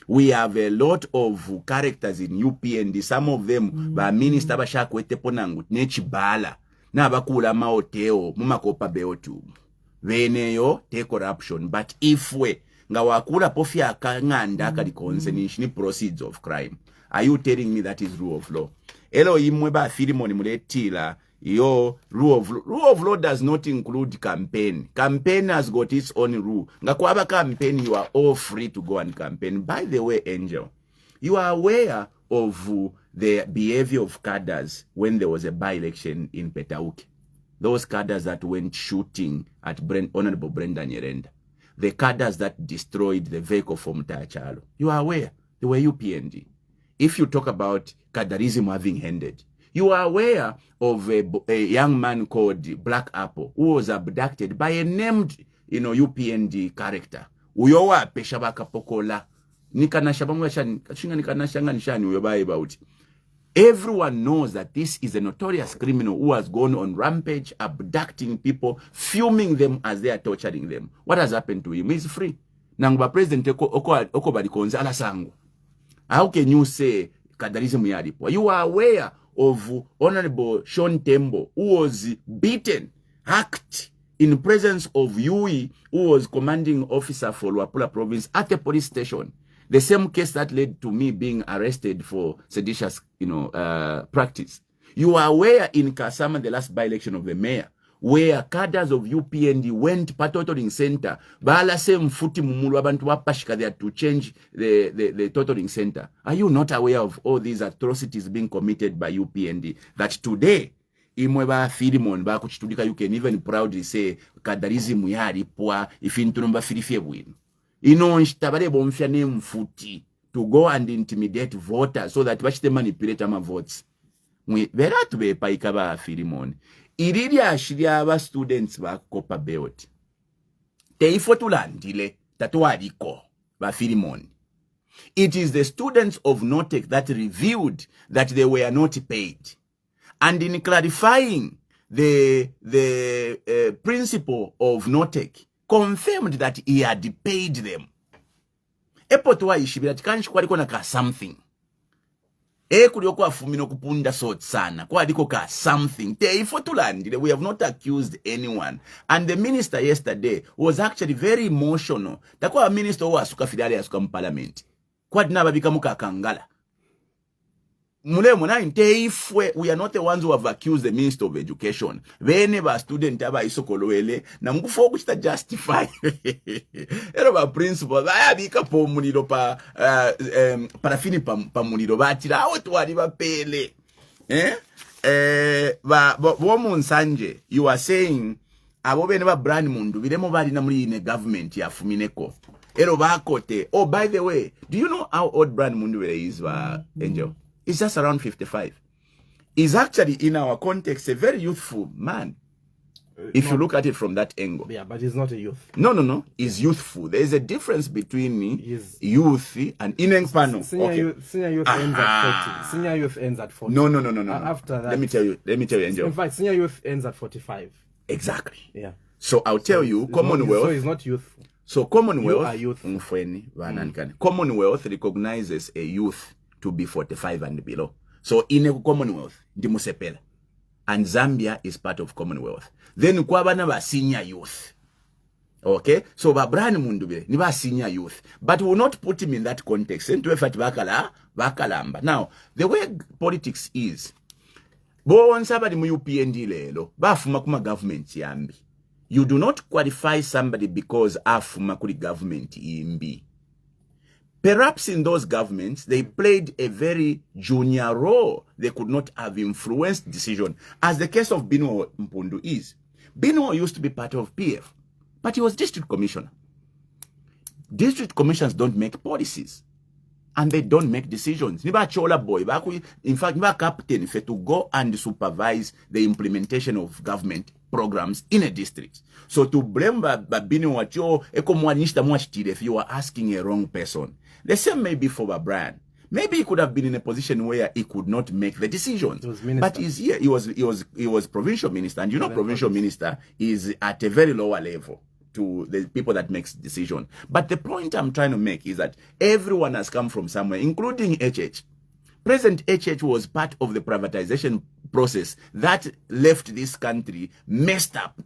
Speaker 2: We have a lot of characters in UPND. Some of them ba minister bashakwete ponangu nechibala na bakula maoteo mumakopa beotu. Veneyo te corruption, but if we ngawakula pofia kanganda kalikonse ni proceeds of crime. Are you telling me that is rule of law? Elo imwe ba filimoni muletila yo rule of law does not include campaign. Campaign has got its own rule. Ngakwaba campaign, you are all free to go and campaign. By the way, Angel, you are aware of the behavior of cadres when there was a by-election in Petauke. Those cadres that went shooting at Honorable Brenda Nyerenda. The cadres that destroyed the vehicle from Tachalo. You are aware. They were UPND. If you talk about cadreism having ended, you are aware of a young man called Black Apple who was abducted by a named, UPND character. Uyowa peshabaka pokola. Everyone knows that this is a notorious criminal who has gone on rampage, abducting people, filming them as they are torturing them. What has happened to him? He's free. Nangba President Oko Badikonza Alasango. How can you say Kadarism Yadipo? You are aware of Honorable Sean Tembo, who was beaten, hacked in presence of Yui, who was commanding officer for Luapula province at a police station. The same case that led to me being arrested for seditious, practice. You are aware in Kasama, the last by-election of the mayor, where cadres of UPND went totaling center, bala same futi mumulu abantu wapashika there to change the totaling center. Are you not aware of all these atrocities being committed by UPND? That today, imweba filimon ba kuchitulika, you can even proudly say kadarism yari poa ifinturumba filifie bwino. Tabare bomfya ne mfuti to go and intimidate voters so that bachite manipulate ama votes. Veratu be paika ba filimon. Iriri ashiri aba students ba kopa beot. Teifo tulandile tatuariko ba filimon. It is the students of Notec that revealed that they were not paid. And in clarifying the principal of Notek confirmed that he had paid them. Epotwa ishibira tikanchi kwaliko na ka something. Kulioko afumino kupunda sort sana. Kwa adiko ka something. We have not accused anyone. And the minister yesterday was actually very emotional. Takwa minister wa asuka fidali asuka parliament. Kwa dinaba bikamuka kangala. We are not the ones who have accused the Minister of Education. Whenever student aba isokolowele, na mkufo kuchita justify. Ero ba principal, aya bika po muniro parafini pa muniro batira, awo tuwari ba pele. Womu nsanje, you are saying, abobe neba brand Mundubile bali na muli in a government ya fumineko. Ero ba kote. Oh, by the way, do you know how old brand Mundubile is, Angel? He's just around 55. He's actually, in our context, a very youthful man. If you look at it from that angle.
Speaker 3: Yeah, but he's not a youth.
Speaker 2: No. He's youthful. There is a difference between youth and inengpano.
Speaker 3: Senior youth ends at 40. Senior youth ends at 40.
Speaker 2: No.
Speaker 3: After that.
Speaker 2: Let me tell you, Angel.
Speaker 3: In fact, senior youth ends at 45.
Speaker 2: Exactly.
Speaker 3: Yeah.
Speaker 2: So I'll tell you, Commonwealth.
Speaker 3: So he's not youthful.
Speaker 2: So Commonwealth.
Speaker 3: You are youthful.
Speaker 2: Commonwealth recognizes a youth to be 45 and below. So in a Commonwealth, Dimusepela. And Zambia is part of Commonwealth. Then kwabana ba senior youth. Okay? So ba brand Mundubile, ni ba senior youth. But we will not put him in that context. Now, the way politics is, bo somebody mu UPND lelo, ba fuma kuma government yambi. You do not qualify somebody because afuma kuli government imbi. Perhaps in those governments, they played a very junior role. They could not have influenced decision, as the case of Binwell Mpundu is. Binwell used to be part of PF, but he was district commissioner. District commissioners don't make policies, and they don't make decisions. Niba chola boy, in fact, niba captain to go and supervise the implementation of government programs in a district. So to blame Binwell, if you are asking a wrong person. The same may be for Brian. Maybe he could have been in a position where he could not make the decisions. But he's here. He was provincial minister, and you know, provincial minister is at a very lower level to the people that makes decision. But the point I'm trying to make is that everyone has come from somewhere, including HH. President HH was part of the privatization process that left this country messed up.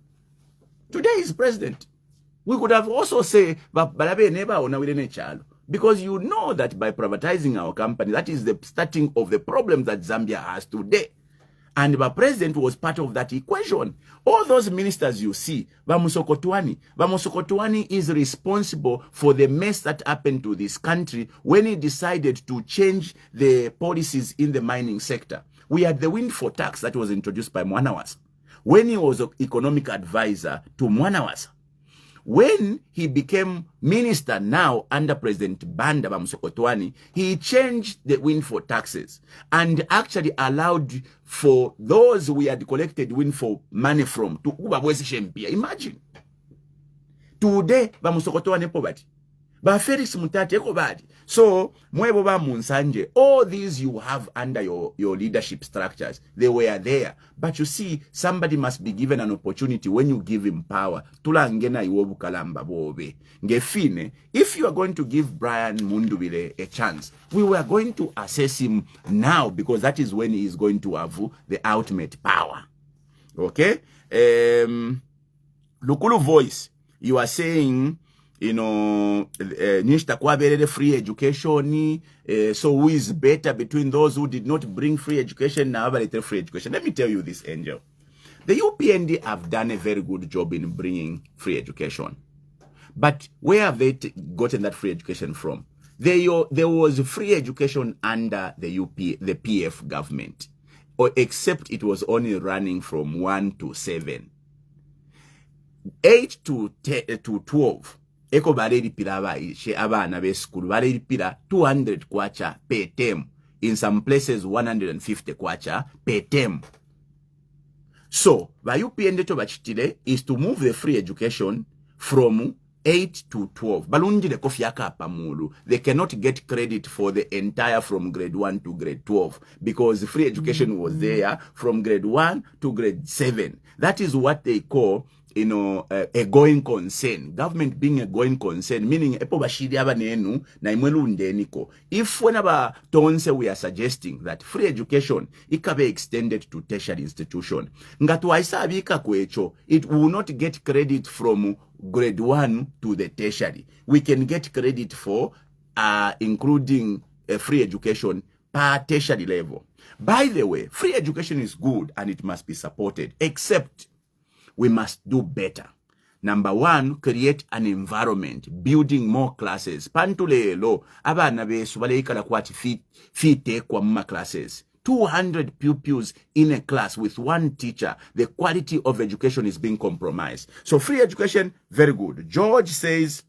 Speaker 2: Today he's president. We could have also said, because you know that by privatizing our company, that is the starting of the problem that Zambia has today. And the president was part of that equation. All those ministers you see, Vamusokotwani is responsible for the mess that happened to this country when he decided to change the policies in the mining sector. We had the windfall tax that was introduced by Mwanawasa when he was an economic advisor to Mwanawasa. When he became minister now under President Banda Bamusokotwani, he changed the windfall taxes and actually allowed for those we had collected windfall money from to imagine. Today, Bamusokotwani poverty. Ba Felix Mutati eko badi. So, mwebo ba Munsanje, all these you have under your leadership structures, they were there. But you see, somebody must be given an opportunity when you give him power. Tula ngena iwobu kalamba bobe. Ngefine, if you are going to give Brian Mundubile a chance, we were going to assess him now because that is when he is going to have the ultimate power. Okay? Lukulu voice, you are saying, you know, free education. So who is better between those who did not bring free education now free education? Let me tell you this, Angel. The UPND have done a very good job in bringing free education. But where have they gotten that free education from? There was free education under the PF government, or except it was only running from 1 to 7. 8 to 12. Eko bareli pila she abana be school bareli pila 200 kwacha per term. In some places 150 kwacha per term. So, by UPND to bachitile is to move the free education from 8 to 12. Balunjile kofiaka pamulu. They cannot get credit for the entire from grade 1 to grade 12 because free education was there from grade 1 to grade 7. That is what they call, you know, a going concern. Government being a going concern, meaning epo bashidi aba nenu na imwelu ndeniko. If whenever Tonse we are suggesting that free education ikabe extended to tertiary institution, ngatuwaisa abika kwecho, it will not get credit from grade 1 to the tertiary. We can get credit for including free education per tertiary level. By the way, free education is good and it must be supported, except we must do better. Number 1, create an environment, building more classes. Pantulelo, abana besu bale ikala kwati fite kwa mma classes. 200 pupils in a class with 1 teacher. The quality of education is being compromised. So free education, very good. George says,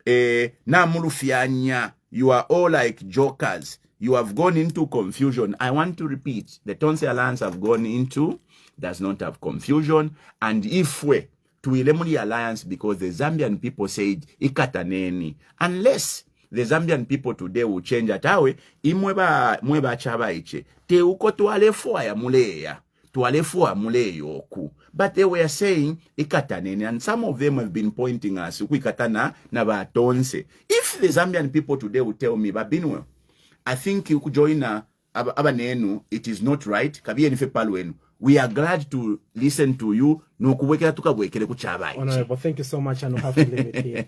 Speaker 2: na mulufianya, you are all like jokers. You have gone into confusion. I want to repeat, the Tonse Alliance have gone into, does not have confusion. And if we, to Ilemuli Alliance, because the Zambian people said, ikataneni, unless the Zambian people today will change atawe, mweba Ichabaiche, te uko tualefua ya muleya, tualefua mule yoku. But they were saying, ikataneni, and some of them have been pointing us, ikatana na ba Tonse. If the Zambian people today will tell me, ba Binwell, I think you could join abanenu, it is not right, kabiye nife palwenu. We are glad to listen to you.
Speaker 3: Honorable, thank you so much, and we'll have to leave it here.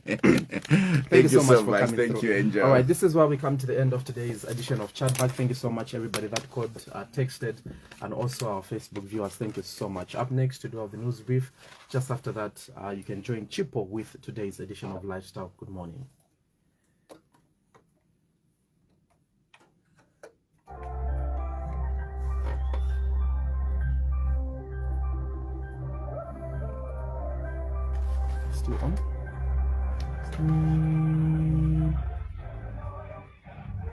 Speaker 3: Thank you so much for coming
Speaker 2: Thank
Speaker 3: through.
Speaker 2: you, Angel.
Speaker 3: All right, this is where we come to the end of today's edition of Chatback. Thank you so much, everybody that called, texted, and also our Facebook viewers. Thank you so much. Up next to do of the news brief. Just after that, you can join Chipo with today's edition of Lifestyle. Good morning. Still on?